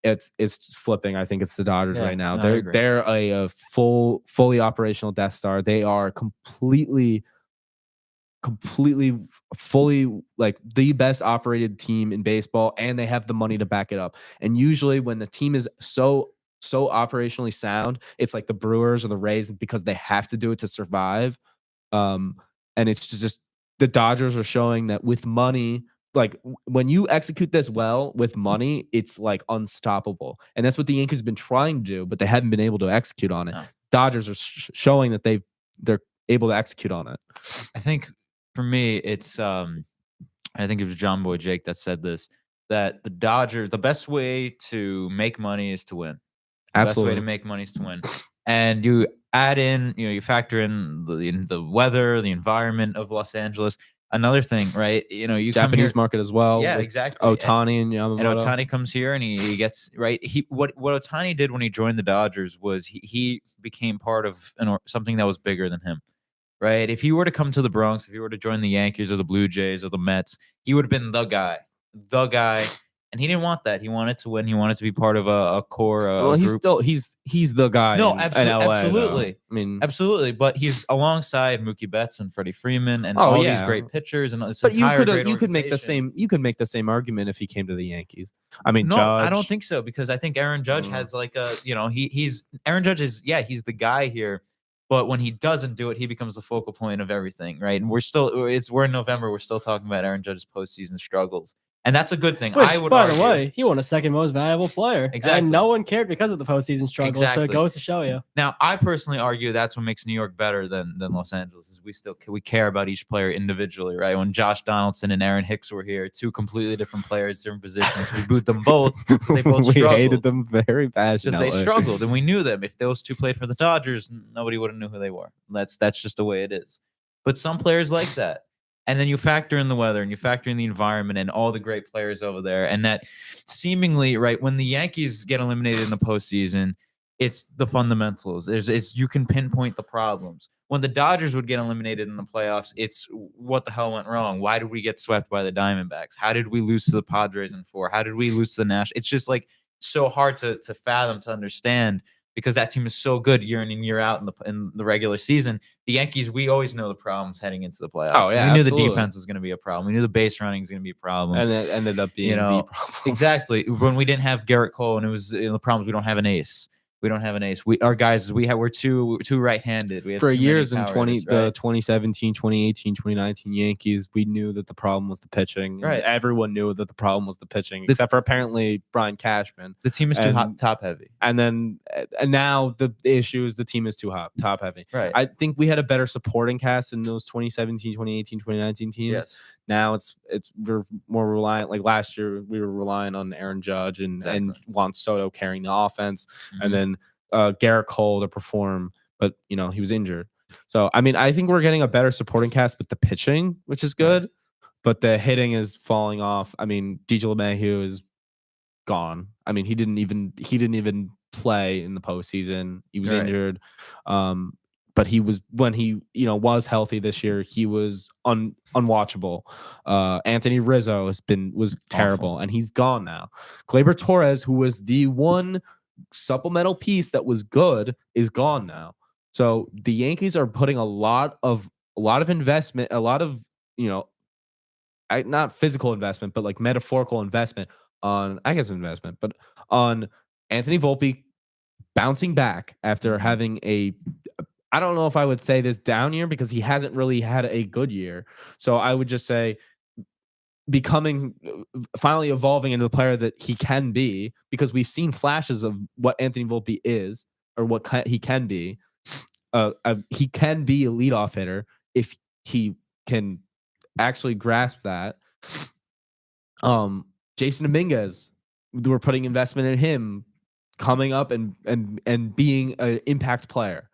It's flipping. I think it's the Dodgers right now. They're a fully operational Death Star. They are completely, fully like the best operated team in baseball, and they have the money to back it up. And usually, when the team is so operationally sound, it's like the Brewers or the Rays because they have to do it to survive. And it's just the Dodgers are showing that with money. Like when you execute this well with money, it's like unstoppable, and that's what the Yankees have been trying to do, but they haven't been able to execute on it. No. Dodgers are showing that they're able to execute on it. I think for me, it's I think it was John Boy Jake that said this, that the Dodgers, the best way to make money is to win. The Absolutely. best way to make money is to win, and you add in, you factor in the weather, the environment of Los Angeles. Another thing, right? You Japanese market as well. Yeah, exactly. Ohtani and Yamamoto. And Ohtani comes here and he gets right. What Ohtani did when he joined the Dodgers was he became part of something that was bigger than him, right? If he were to come to the Bronx, if he were to join the Yankees or the Blue Jays or the Mets, he would have been the guy. And he didn't want that. He wanted to win. He wanted to be part of a core. He's the guy. No, absolutely. Absolutely. But he's alongside Mookie Betts and Freddie Freeman and all these great pitchers. And but you could make the same argument if he came to the Yankees. No, Judge. I don't think so, because I think Aaron Judge has like he's Aaron Judge is he's the guy here. But when he doesn't do it, he becomes the focal point of everything, right? And we're in November. We're still talking about Aaron Judge's postseason struggles. And that's a good thing. By the way, he won a second most valuable player. Exactly. And no one cared because of the postseason struggle. Exactly. So it goes to show you. Now, I personally argue that's what makes New York better than Los Angeles. Is we care about each player individually, right? When Josh Donaldson and Aaron Hicks were here, two completely different players, different positions. We booed them both because they both struggled. We hated them very passionately. Because they struggled, and we knew them. If those two played for the Dodgers, nobody would have knew who they were. That's just the way it is. But some players like that. And then you factor in the weather and you factor in the environment and all the great players over there. And that seemingly, right, when the Yankees get eliminated in the postseason, it's the fundamentals. You can pinpoint the problems. When the Dodgers would get eliminated in the playoffs, it's what the hell went wrong? Why did we get swept by the Diamondbacks? How did we lose to the Padres in 4? How did we lose to the Nationals? It's just like so hard to fathom, to understand, because that team is so good year in and year out in the regular season. The Yankees, we always know the problems heading into the playoffs. Oh, yeah, we knew the defense was going to be a problem. We knew the base running was going to be a problem. And it ended up being the problem. Exactly. When we didn't have Garrett Cole, and it was the problems, we don't have an ace. We don't have an ace. We're too right-handed. We had for years in 2017, 2018, 2019 Yankees, we knew that the problem was the pitching. Right. Everyone knew that the problem was the pitching, except for apparently Brian Cashman. The team is too top-heavy. And now the issue is the team is too top-heavy. Right. I think we had a better supporting cast in those 2017, 2018, 2019 teams. Yes. Now we're more reliant. Like last year, we were relying on Aaron Judge and Juan Soto carrying the offense, and then Garrett Cole to perform. But he was injured, So I mean, I think we're getting a better supporting cast with the pitching, which is good, but the hitting is falling off. I mean, DJ LeMahieu is gone. I mean, he didn't even play in the postseason. He was injured. But he was when he was healthy this year, he was unwatchable. Anthony Rizzo was terrible, Awful. and he's gone now. Gleyber Torres, who was the one supplemental piece that was good, is gone now. So the Yankees are putting a lot of investment, a lot of not physical investment, but like metaphorical investment on, I guess, investment, but on Anthony Volpe bouncing back after having I don't know if I would say this down year because he hasn't really had a good year. So I would just say becoming finally evolving into the player that he can be, because we've seen flashes of what Anthony Volpe is or what he can be. He can be a leadoff hitter if he can actually grasp that. Jason Dominguez, we're putting investment in him coming up and being an impact player.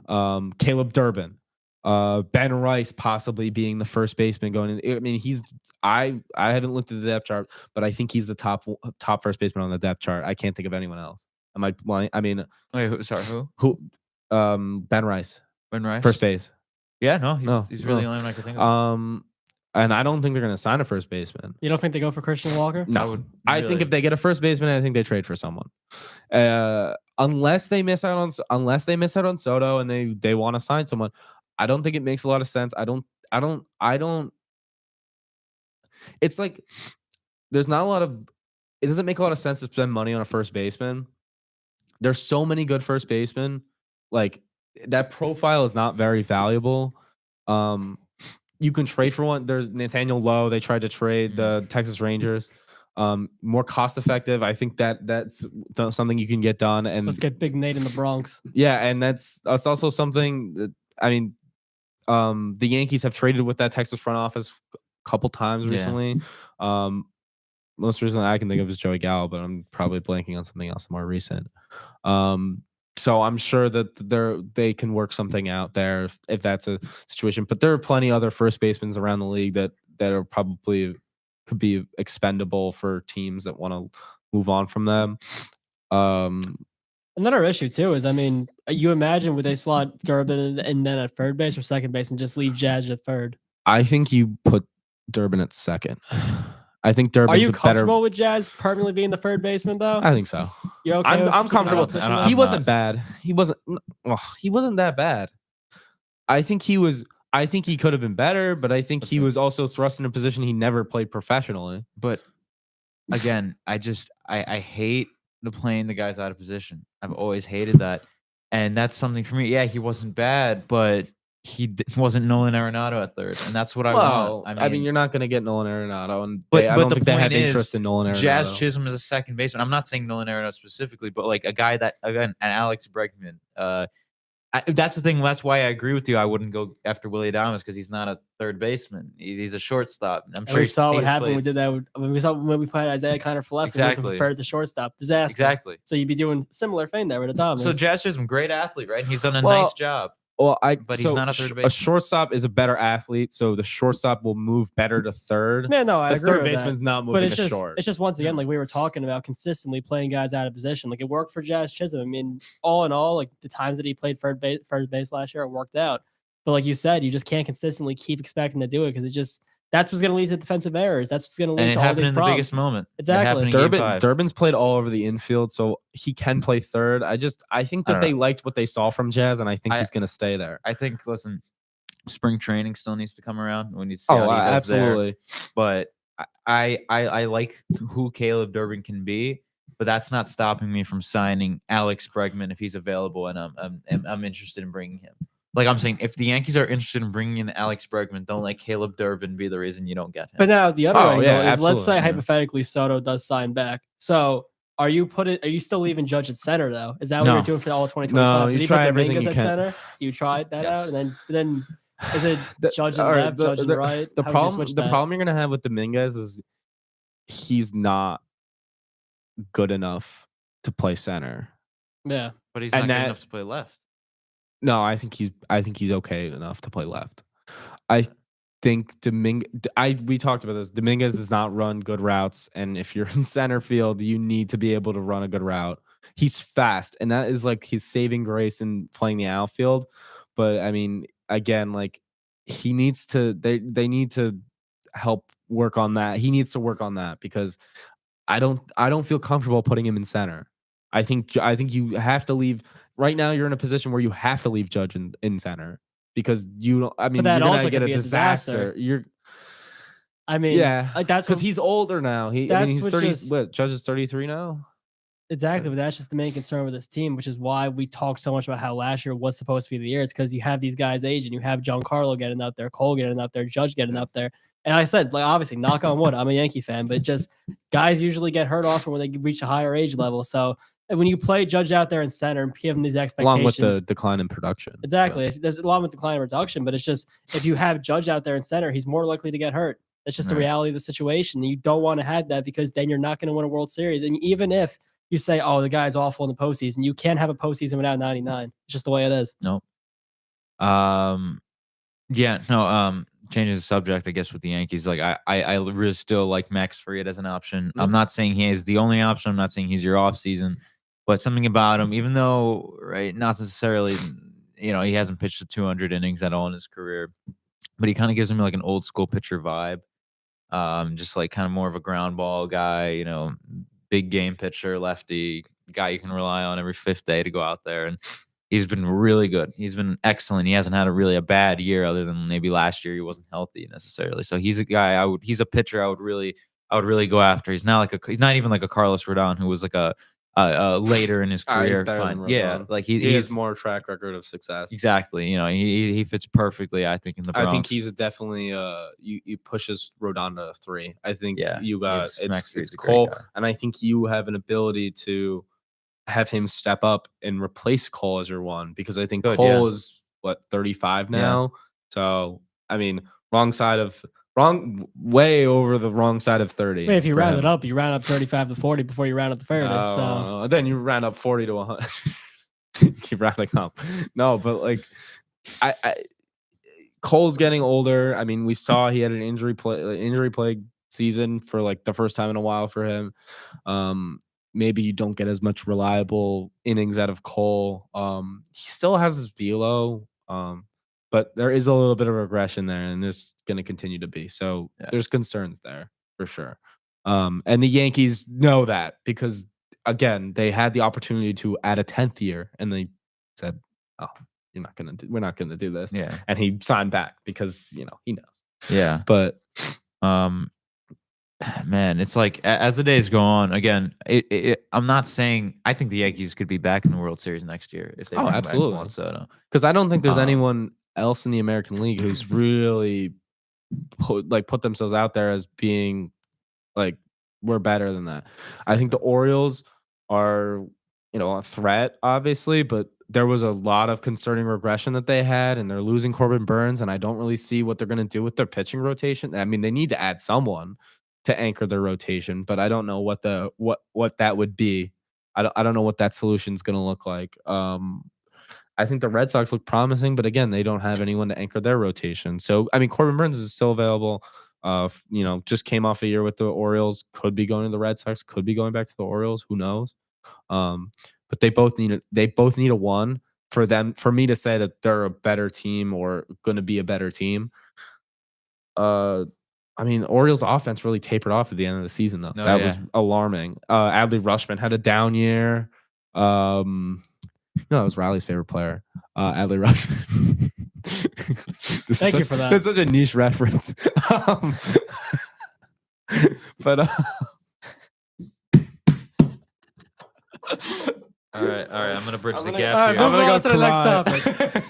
Caleb Durbin, Ben Rice possibly being the first baseman going in. I mean, I haven't looked at the depth chart, but I think he's the top first baseman on the depth chart. I can't think of anyone else. I mean, Wait, who? Who? Ben Rice. Ben Rice, First base. Yeah, no, he's really the only one I could think of. And I don't think they're going to sign a first baseman. You don't think they go for Christian Walker? No. I think if they get a first baseman, I think they trade for someone. Unless they miss out on Soto and they want to sign someone, I don't think it makes a lot of sense. I don't. It's like there's not a lot of. It doesn't make a lot of sense to spend money on a first baseman. There's so many good first basemen. Like that profile is not very valuable. You can trade for one. There's Nathaniel Lowe. They tried to trade the Texas Rangers. More cost effective. I think that's something you can get done. And let's get Big Nate in the Bronx. Yeah, and that's also something that, I mean, the Yankees have traded with that Texas front office a couple times recently. Most recently I can think of is Joey Gallo, but I'm probably blanking on something else more recent. So I'm sure that they can work something out there if that's a situation. But there are plenty other first basemen around the league that are probably could be expendable for teams that want to move on from them. Another issue too is, I mean, you imagine would they slot Durbin and then at third base or second base and just leave Jazz at third? I think you put Durbin at second. I think Durbin's Are you comfortable with Jazz permanently being the third baseman though? I think so. You're okay? I'm comfortable. He wasn't bad. He wasn't that bad. I think he could have been better, but I think he was also thrust in a position he never played professionally. But again, I hate playing the guys out of position. I've always hated that, and that's something for me. Yeah, he wasn't bad, but he wasn't Nolan Arenado at third, and that's what I want. I mean, you're not going to get Nolan Arenado, and I don't think they have interest in Nolan Arenado. Jazz Chisholm is a second baseman. I'm not saying Nolan Arenado specifically, but like a guy that, again, and Alex Bregman. That's the thing. That's why I agree with you. I wouldn't go after Willie Adames because he's not a third baseman. He's a shortstop. I'm sure we saw what happened when we did that. When we played Isaiah Kiner for left, exactly. Third to shortstop. Disaster. Exactly. So you'd be doing similar thing there with Adames. So Jazz Chisholm, great athlete, right? He's done a nice job. Well, but he's not a third baseman. A shortstop is a better athlete, so the shortstop will move better to third. Yeah, no, I agree. The third baseman's not moving to short. It's just once again, like we were talking about, consistently playing guys out of position. Like it worked for Jazz Chisholm. I mean, all in all, like the times that he played third base last year, it worked out. But like you said, you just can't consistently keep expecting to do it because that's what's going to lead to defensive errors. That's what's going to lead to all these problems. And it happened in the biggest moment. Exactly. Durbin's played all over the infield, so he can play third. I think that they liked what they saw from Jazz, and I think he's going to stay there. I think, listen, spring training still needs to come around. We need to see how he does absolutely. There. But I like who Caleb Durbin can be, but that's not stopping me from signing Alex Bregman if he's available, and I'm interested in bringing him. Like I'm saying, if the Yankees are interested in bringing in Alex Bregman, don't let Caleb Durbin be the reason you don't get him. But now the other angle is, let's say hypothetically Soto does sign back. So are you still leaving Judge at center though? Is that what you're doing for all 2025? No, you try everything you at can. Center? You tried that out, and then is it Judge and left, Judge and right? The problem you're gonna have with Dominguez is he's not good enough to play center. Yeah, but he's not good enough to play left. No, I think he's okay enough to play left. I think we talked about this. Dominguez does not run good routes, and if you're in center field, you need to be able to run a good route. He's fast, and that is like his saving grace in playing the outfield. But I mean, again, like he needs to. They need to help work on that. He needs to work on that because I don't feel comfortable putting him in center. I think you have to leave right now. You're in a position where you have to leave Judge in center because you don't. I But mean, that you're also gonna get could a be a disaster. disaster. I mean, Yeah, like that's because what he's older now. I mean, that's he's what 30. just What Judge is 33 now. exactly. But that's just the main concern with this team, which is why we talk so much about how last year was supposed to be the year. It's because you have these guys aging. You have Giancarlo getting up there, Cole getting up there, Judge getting up there. And I said, like, obviously, knock on wood. I'm a Yankee fan, but just guys usually get hurt often when they reach a higher age level. So when you play Judge out there in center and give him these Along with expectations, the decline in production. exactly. There's a lot of decline in production, but it's just if you have Judge out there in center, he's more likely to get hurt. That's just the Right. reality of the situation. You don't want to have that because then you're not going to win a World Series. And even if you say, "Oh, the guy's awful in the postseason," you can't have a postseason without 99. It's just the way it is. Nope. Yeah, no, changing the subject, I guess, with the Yankees, like I really still like Max Fried as an option. I'm not saying he is the only option. I'm not saying he's your off season, but something about him, even though, right, not necessarily, he hasn't pitched to 200 innings at all in his career, but he kind of gives me like an old school pitcher vibe. Just like kind of more of a ground ball guy, big game pitcher, lefty guy you can rely on every fifth day to go out there. And he's been really good. He's been excellent. He hasn't had a bad year other than maybe last year he wasn't healthy necessarily. So he's a guy he's a pitcher I would really go after. He's not even like a Carlos Rodon who was like a later in his He's career. better Fine. than Yeah, Rodon. like He he's has more track record of success. exactly. He fits perfectly, I think, in the Bronx. I think he's definitely you pushes Rodon to 3. I think Yeah, you got Max Fried's it's a great Cole, guy. and I think you have an ability to have him step up and replace Cole as your one because I think Good, Cole yeah. is what 35 Yeah. now. So I mean, way over the wrong side of 30. I mean, if you for round him. it up, you round up 35 to 40 before you round up the 30. So No, then you round up 40 to 100. Keep rounding up. No, but like I Cole's getting older. I mean, we saw he had an injury plague season for like the first time in a while for him. Maybe you don't get as much reliable innings out of Cole. He still has his velo, but there is a little bit of regression there, and there's going to continue to be. So there's concerns there for sure. And the Yankees know that because again, they had the opportunity to add a 10th year, and they said, "Oh, we're not gonna do this." Yeah. And he signed back because he knows. Yeah. But man, it's like as the days go on, again, I'm not saying I think the Yankees could be back in the World Series next year if they bring back absolutely. Juan Soto. because I don't think there's Um, anyone else in the American League who's really put themselves out there as being like we're better than that. I think the Orioles are a threat, obviously, but there was a lot of concerning regression that they had, and they're losing Corbin Burns, and I don't really see what they're going to do with their pitching rotation. I mean, they need to add someone to anchor their rotation, but I don't know what that would be. I don't know what that solution is going to look like. I think the Red Sox look promising, but again, they don't have anyone to anchor their rotation. So, I mean, Corbin Burns is still available. Just came off a year with the Orioles, could be going to the Red Sox, could be going back to the Orioles. Who knows? But they both need a one for me to say that they're a better team or going to be a better team. I mean, Orioles offense really tapered off at the end of the season, though. That was alarming. Adley Rutschman had a down year. No, it was Riley's favorite player, Adley Rutschman. Thank you for that. That's such a niche reference. But all right. I'm gonna bridge the all gap right, here. move on to the next topic.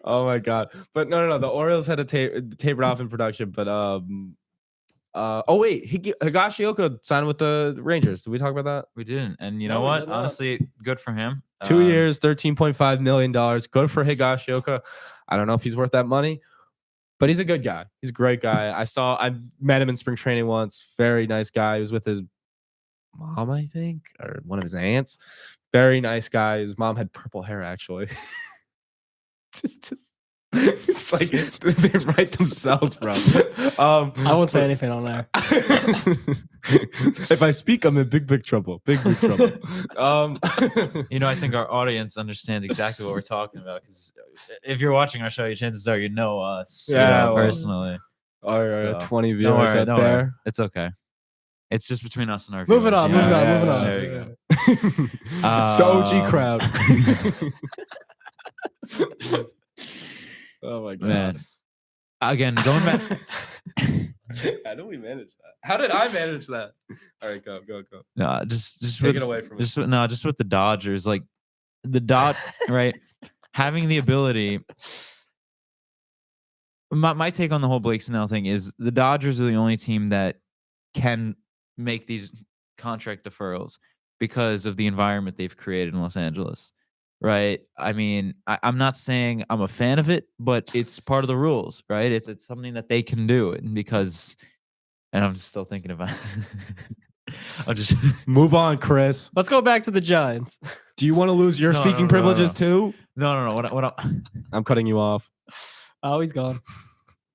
Oh my god! But no. The Orioles had a tapered off in production, but oh wait, Higashioka signed with the Rangers. Did we talk about that? We didn't, and you No, know we what? did not. Honestly, good for him. 2 years, $13.5 million. Good for Higashioka. I don't know if he's worth that money, but he's a good guy. He's a great guy. I met him in spring training once. Very nice guy. He was with his mom, I think, or one of his aunts. Very nice guy. His mom had purple hair, actually. just it's like they write themselves, bro. I won't say anything on there. If I speak, I'm in big trouble. Big trouble. I think our audience understands exactly what we're talking about, because if you're watching our show, chances are you know us personally. Our So, 20 viewers out don't there. worry. It's okay. It's just between us and our Moving viewers. on, you know? moving on. There you go. The OG crowd. Oh my god. Man. Again, going back. How do we manage that? How did I manage that? All right, go. No, just Take it away from me. just with the Dodgers, like the right, having the ability. My take on the whole Blake Snell thing is the Dodgers are the only team that can make these contract deferrals because of the environment they've created in Los Angeles. Right. I mean, I'm not saying I'm a fan of it, but it's part of the rules, right? It's something that they can do. And I'm just still thinking about it. I'll just Move on, Chris. Let's go back to the Giants. Do you want to lose your speaking privileges too? No. What I'm cutting you off. Oh, he's gone.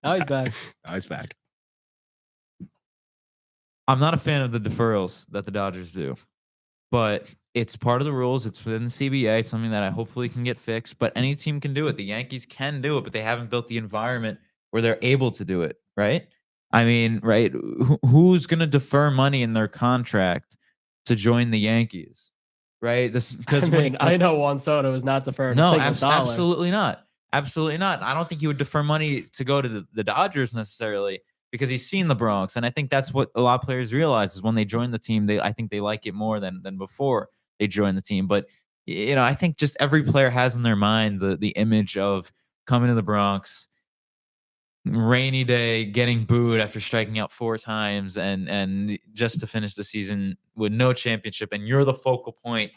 Now he's back. Now he's back. I'm not a fan of the deferrals that the Dodgers do, but it's part of the rules. It's within the CBA. It's something that I hopefully can get fixed, but any team can do it. The Yankees can do it, but they haven't built the environment where they're able to do it, right? I mean, right? Who's going to defer money in their contract to join the Yankees, right? This because I know Juan Soto is not deferred. No, a single dollar. absolutely not. Absolutely not. I don't think he would defer money to go to the Dodgers necessarily, because he's seen the Bronx, and I think that's what a lot of players realize is when they join the team, I think they like it more than before they join the team. But I think just every player has in their mind the image of coming to the Bronx, rainy day, getting booed after striking out 4 times, and just to finish the season with no championship, and you're the focal point.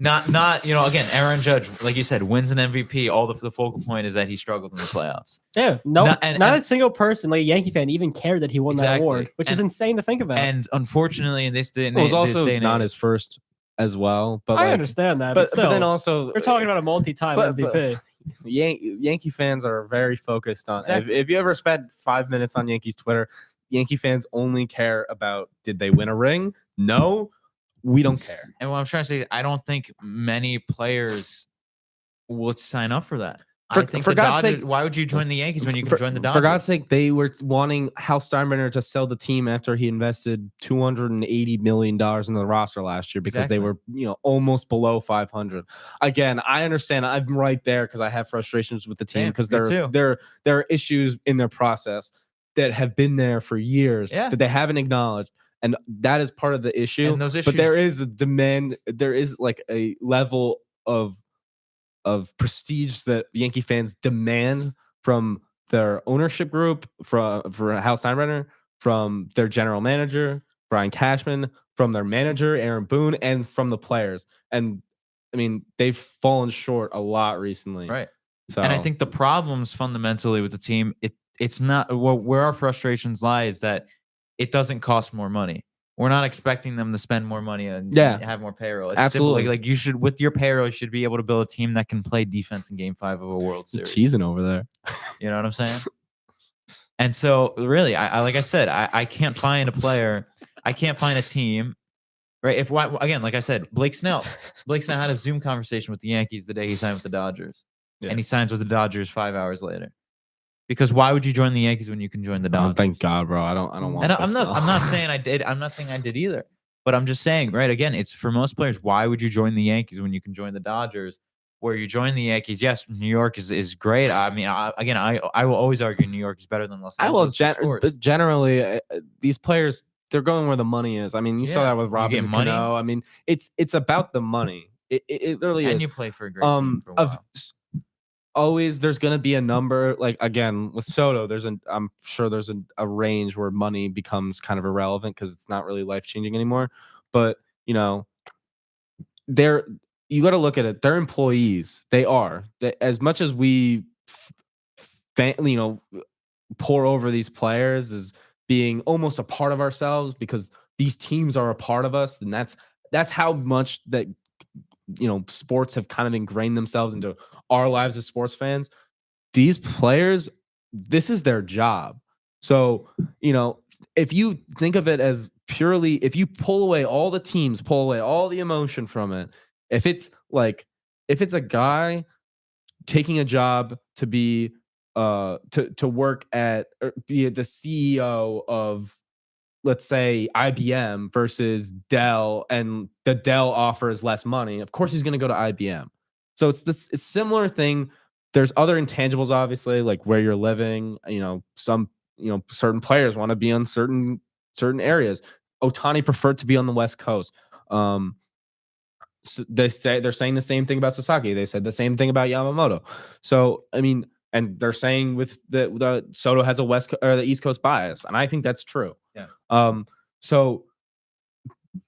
Not again, Aaron Judge, like you said, wins an MVP. All the focal point is that he struggled in the playoffs. Yeah, not a single person, like a Yankee fan, even cared that he won that award, which is insane to think about. And unfortunately, in this day, it was also not his first as well. But I understand that, but still, then also we're talking about a multi-time MVP. Yankee fans are very focused on. Exactly. If you ever spent 5 minutes on Yankees Twitter, Yankee fans only care about, did they win a ring? No. We don't care. And what I'm trying to say, I don't think many players would sign up for that. For God's sake, why would you join the Yankees when you can join the Dodgers? For God's sake, they were wanting Hal Steinbrenner to sell the team after he invested $280 million into the roster last year because they were, almost below 500. Again, I understand. I'm right there because I have frustrations with the team because there are issues in their process that have been there for years that they haven't acknowledged. And that is part of the issue. And those issues, but there is a demand. There is like a level of prestige that Yankee fans demand from their ownership group, for Hal Steinbrenner, from their general manager, Brian Cashman, from their manager, Aaron Boone, and from the players. And I mean, they've fallen short a lot recently. Right. So, and I think the problems fundamentally with the team, it's not where our frustrations lie is that it doesn't cost more money. We're not expecting them to spend more money and have more payroll. It's absolutely. Simple. Like you should, with your payroll, you should be able to build a team that can play defense in Game 5 of a World Series. Cheesing over there. You know what I'm saying? And so, really, I like I said, I can't find a player. I can't find a team. Right? Again, like I said, Blake Snell had a Zoom conversation with the Yankees the day he signed with the Dodgers, and he signs with the Dodgers 5 hours later. Because why would you join the Yankees when you can join the Dodgers? Thank God, bro. I don't want. And I'm not saying I did. I'm not saying I did either. But I'm just saying, right? Again, it's for most players. Why would you join the Yankees when you can join the Dodgers? Where you join the Yankees, yes, New York is great. I mean, I will always argue New York is better than Los Angeles. But generally, these players, they're going where the money is. I mean, you saw that with Robin Cano. I mean, it's about the money. It really is. And you play for a great team for a while. Always there's going to be a number, like again with Soto, I'm sure there's a range where money becomes kind of irrelevant because it's not really life-changing anymore. But you got to look at it. They're employees. They are. As much as we pour over these players as being almost a part of ourselves because these teams are a part of us, and that's how much that sports have kind of ingrained themselves into our lives as sports fans. These players, this is their job. So, if you think of it as purely, if you pull away all the teams, pull away all the emotion from it, if it's a guy taking a job to be to work at, or be the CEO of, let's say, IBM versus Dell, and the Dell offers less money, of course he's going to go to IBM. So it's similar thing. There's other intangibles, obviously, like where you're living. Some certain players want to be on certain areas. Ohtani preferred to be on the West Coast. So they're saying the same thing about Sasaki. They said the same thing about Yamamoto. So I mean, and they're saying with the Soto has a the East Coast bias, and I think that's true. Yeah. So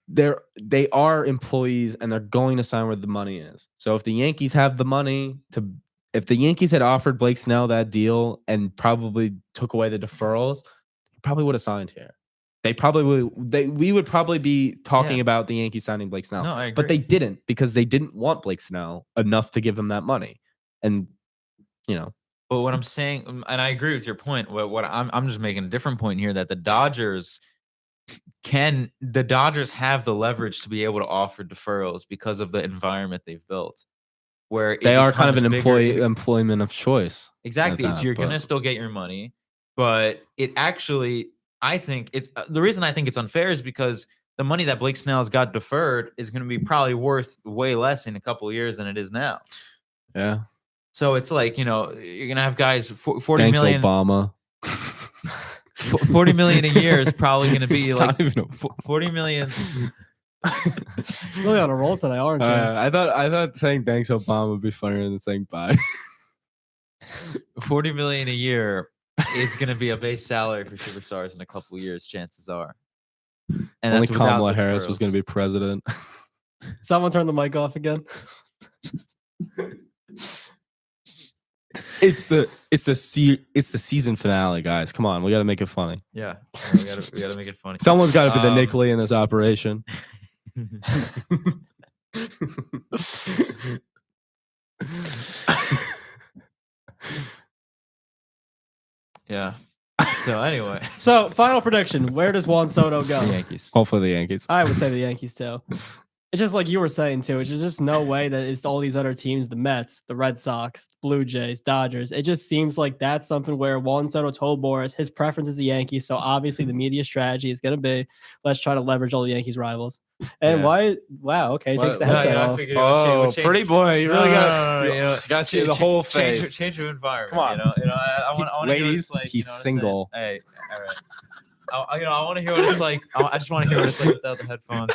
they are employees, and they're going to sign where the money is. So if the Yankees have the money if the Yankees had offered Blake Snell that deal and probably took away the deferrals, he probably would have signed here. We would probably be talking about the Yankees signing Blake Snell. No, I agree. But they didn't, because they didn't want Blake Snell enough to give him that money. And But what I'm saying, and I agree with your point. What I'm just making a different point here, that the Dodgers have the leverage to be able to offer deferrals because of the environment they've built, where they are kind of an employment of choice. Exactly. So you're gonna still get your money, but it actually, I think it's the reason I think it's unfair is because the money that Blake Snell's got deferred is going to be probably worth way less in a couple of years than it is now. Yeah. So it's like, you're going to have guys 40 Thanks, million. Obama. 40 million a year is probably going to be like 40 million. Really on a roll today, aren't you? I thought saying thanks, Obama would be funnier than saying bye. 40 million a year is going to be a base salary for superstars in a couple of years, chances are. And only that's without Kamala the Harris was deferrals. going to be president. Someone turn the mic off again. It's the season finale, guys. Come on, we got to make it funny. Yeah, we gotta make it funny. Someone's got to be the Nick Lee in this operation. Yeah. So anyway, So final prediction: where does Juan Soto go? the Yankees. Hopefully the Yankees. I would say the Yankees too. It's just like you were saying too. It's just no way that it's all these other teams: the Mets, the Red Sox, Blue Jays, Dodgers. It just seems like that's something where Juan Soto told Boris his preference is the Yankees. So obviously the media strategy is going to be, let's try to leverage all the Yankees rivals. And Yeah. why? Wow. Okay, takes the headset off. Oh, pretty boy! You really gotta see the whole face. Change of environment. Come on. I want to hear what it's like. He's single. Hey, all right. I want to hear what it's like. I just want to hear what it's like without the headphones.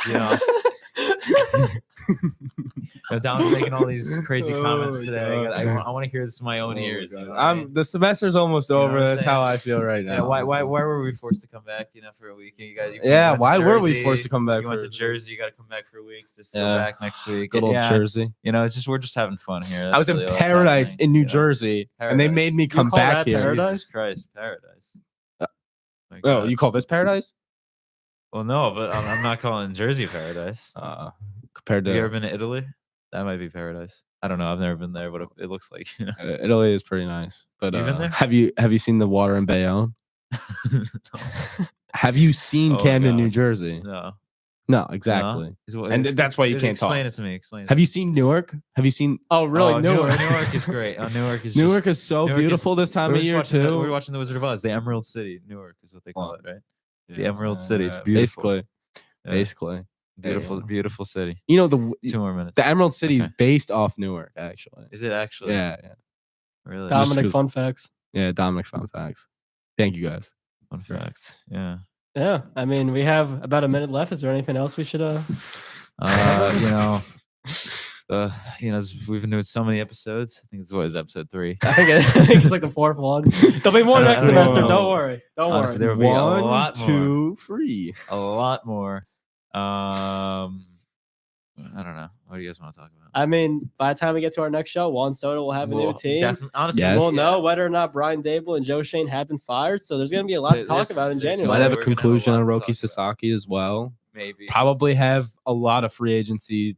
Dom's making all these crazy comments today. I want to hear this with my own ears. The semester's almost know over. what I'm That's saying? how I feel right now. Yeah, why were we forced to come back? For a week. You guys. You Yeah, went to why were we Jersey, forced to come back? You went to Jersey. You got to come back for a week. Just go Yeah. back next week. Good old Yeah. Jersey. It's just we're just having fun here. I was in That's really all that's paradise happening, in New Jersey, and they Paradise. made me come call back that here. paradise? Jesus Christ, paradise. My Oh, God. you call this paradise? Well, no, but I'm not calling Jersey paradise. Compared Have you ever to been to Italy? That might be paradise. I don't know. I've never been there, but it looks like. Italy is pretty nice. But You been there? have you seen the water in Bayonne? Have you seen Oh, Camden, God. New Jersey? No. No, exactly. No? And that's why you can't talk. Explain it to me. Explain it. Have you seen Newark? Have you seen? Oh, really? Oh, Newark. Newark is great. Oh, Newark is Newark is so Newark is- beautiful this time of year We were too. watching the Wizard of Oz. The Emerald City. Newark is what they call it, right? The Emerald City. It's Yeah, beautiful. Basically, Yeah. basically. Beautiful, Yeah. beautiful city. You know 2 more minutes. the Emerald City is Okay. based off Newark, actually. Is it actually? Yeah. Really? Dominic, 'cause- fun facts. Yeah, Dominic, fun facts. Thank you guys. Fun fact. Yeah. Yeah, I mean, we have about a minute left. Is there anything else we should? We've been doing so many episodes. I think it's episode 3. I think it's like the 4th one. There'll be more I don't- next I don't know. semester. Don't worry. Don't Honestly, worry. there will be a One, lot more. 2, 3. A lot more. I don't know. What do you guys want to talk about? I mean, by the time we get to our next show, Juan Soto will have a new team. Honestly, Yes. We'll know whether or not Brian Dable and Joe Shane have been fired. So there's going to be a lot to talk about in January. Might have a We're gonna have a conclusion lot on to Roki talk about. Sasaki as well. Maybe. Probably have a lot of free agency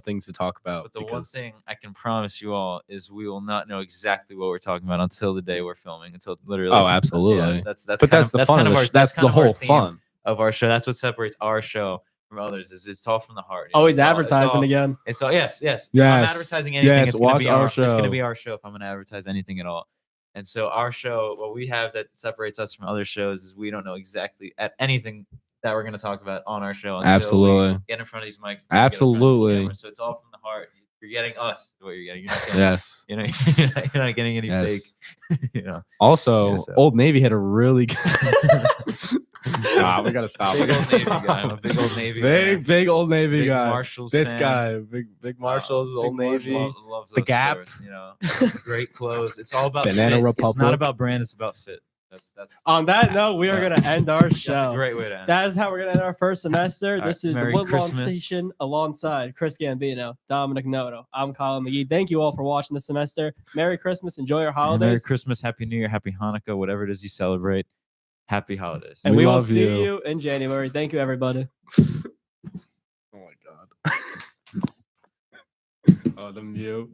things to talk about. But the one thing I can promise you all is we will not know exactly what we're talking about until the day we're filming. Until literally. Oh, absolutely. Yeah, that's but kind that's of, the that's fun. kind of our, That's the whole fun of our show. That's what separates our show from others. Is it's all from the heart. Oh, he's advertising again. It's all yes. If I'm Yes. advertising anything, Yes, it's gonna watch be our It's gonna show. be our show if I'm gonna advertise anything at all. And so our show, what we have that separates us from other shows is we don't know exactly at anything that we're gonna talk about on our show. Until Absolutely. we get in front of these mics. until we get in front of this Absolutely. camera. So it's all from the heart. You're getting us. What you're getting. You're not getting. Yes. You know, you're not getting any Yes. fake. You know. Also, Yeah, so- Old Navy had a really good. We gotta stop. Big We old gotta Navy stop. guy. I'm a big old Navy fan. Big Old Navy Big guy. Marshalls This fan. guy, big Marshalls, Big Old Navy. loves The those Gap. stores, you know, great clothes. It's all about Banana fit. It's Republic. not about brand. It's about fit. That's On that note, we are Yeah. going to end our that's show. a great way to end. That is how we're going to end our first semester. All This right, is Merry the Woodlawn Christmas. Station alongside Chris Gambino, Dominic Noto. I'm Colin McGee. Thank you all for watching this semester. Merry Christmas. Enjoy your Merry holidays. Christmas, Happy New Year, Happy Hanukkah, whatever it is you celebrate. Happy holidays. And We we will love see you. you in January. Thank you, everybody. Oh my god. Oh, the mute.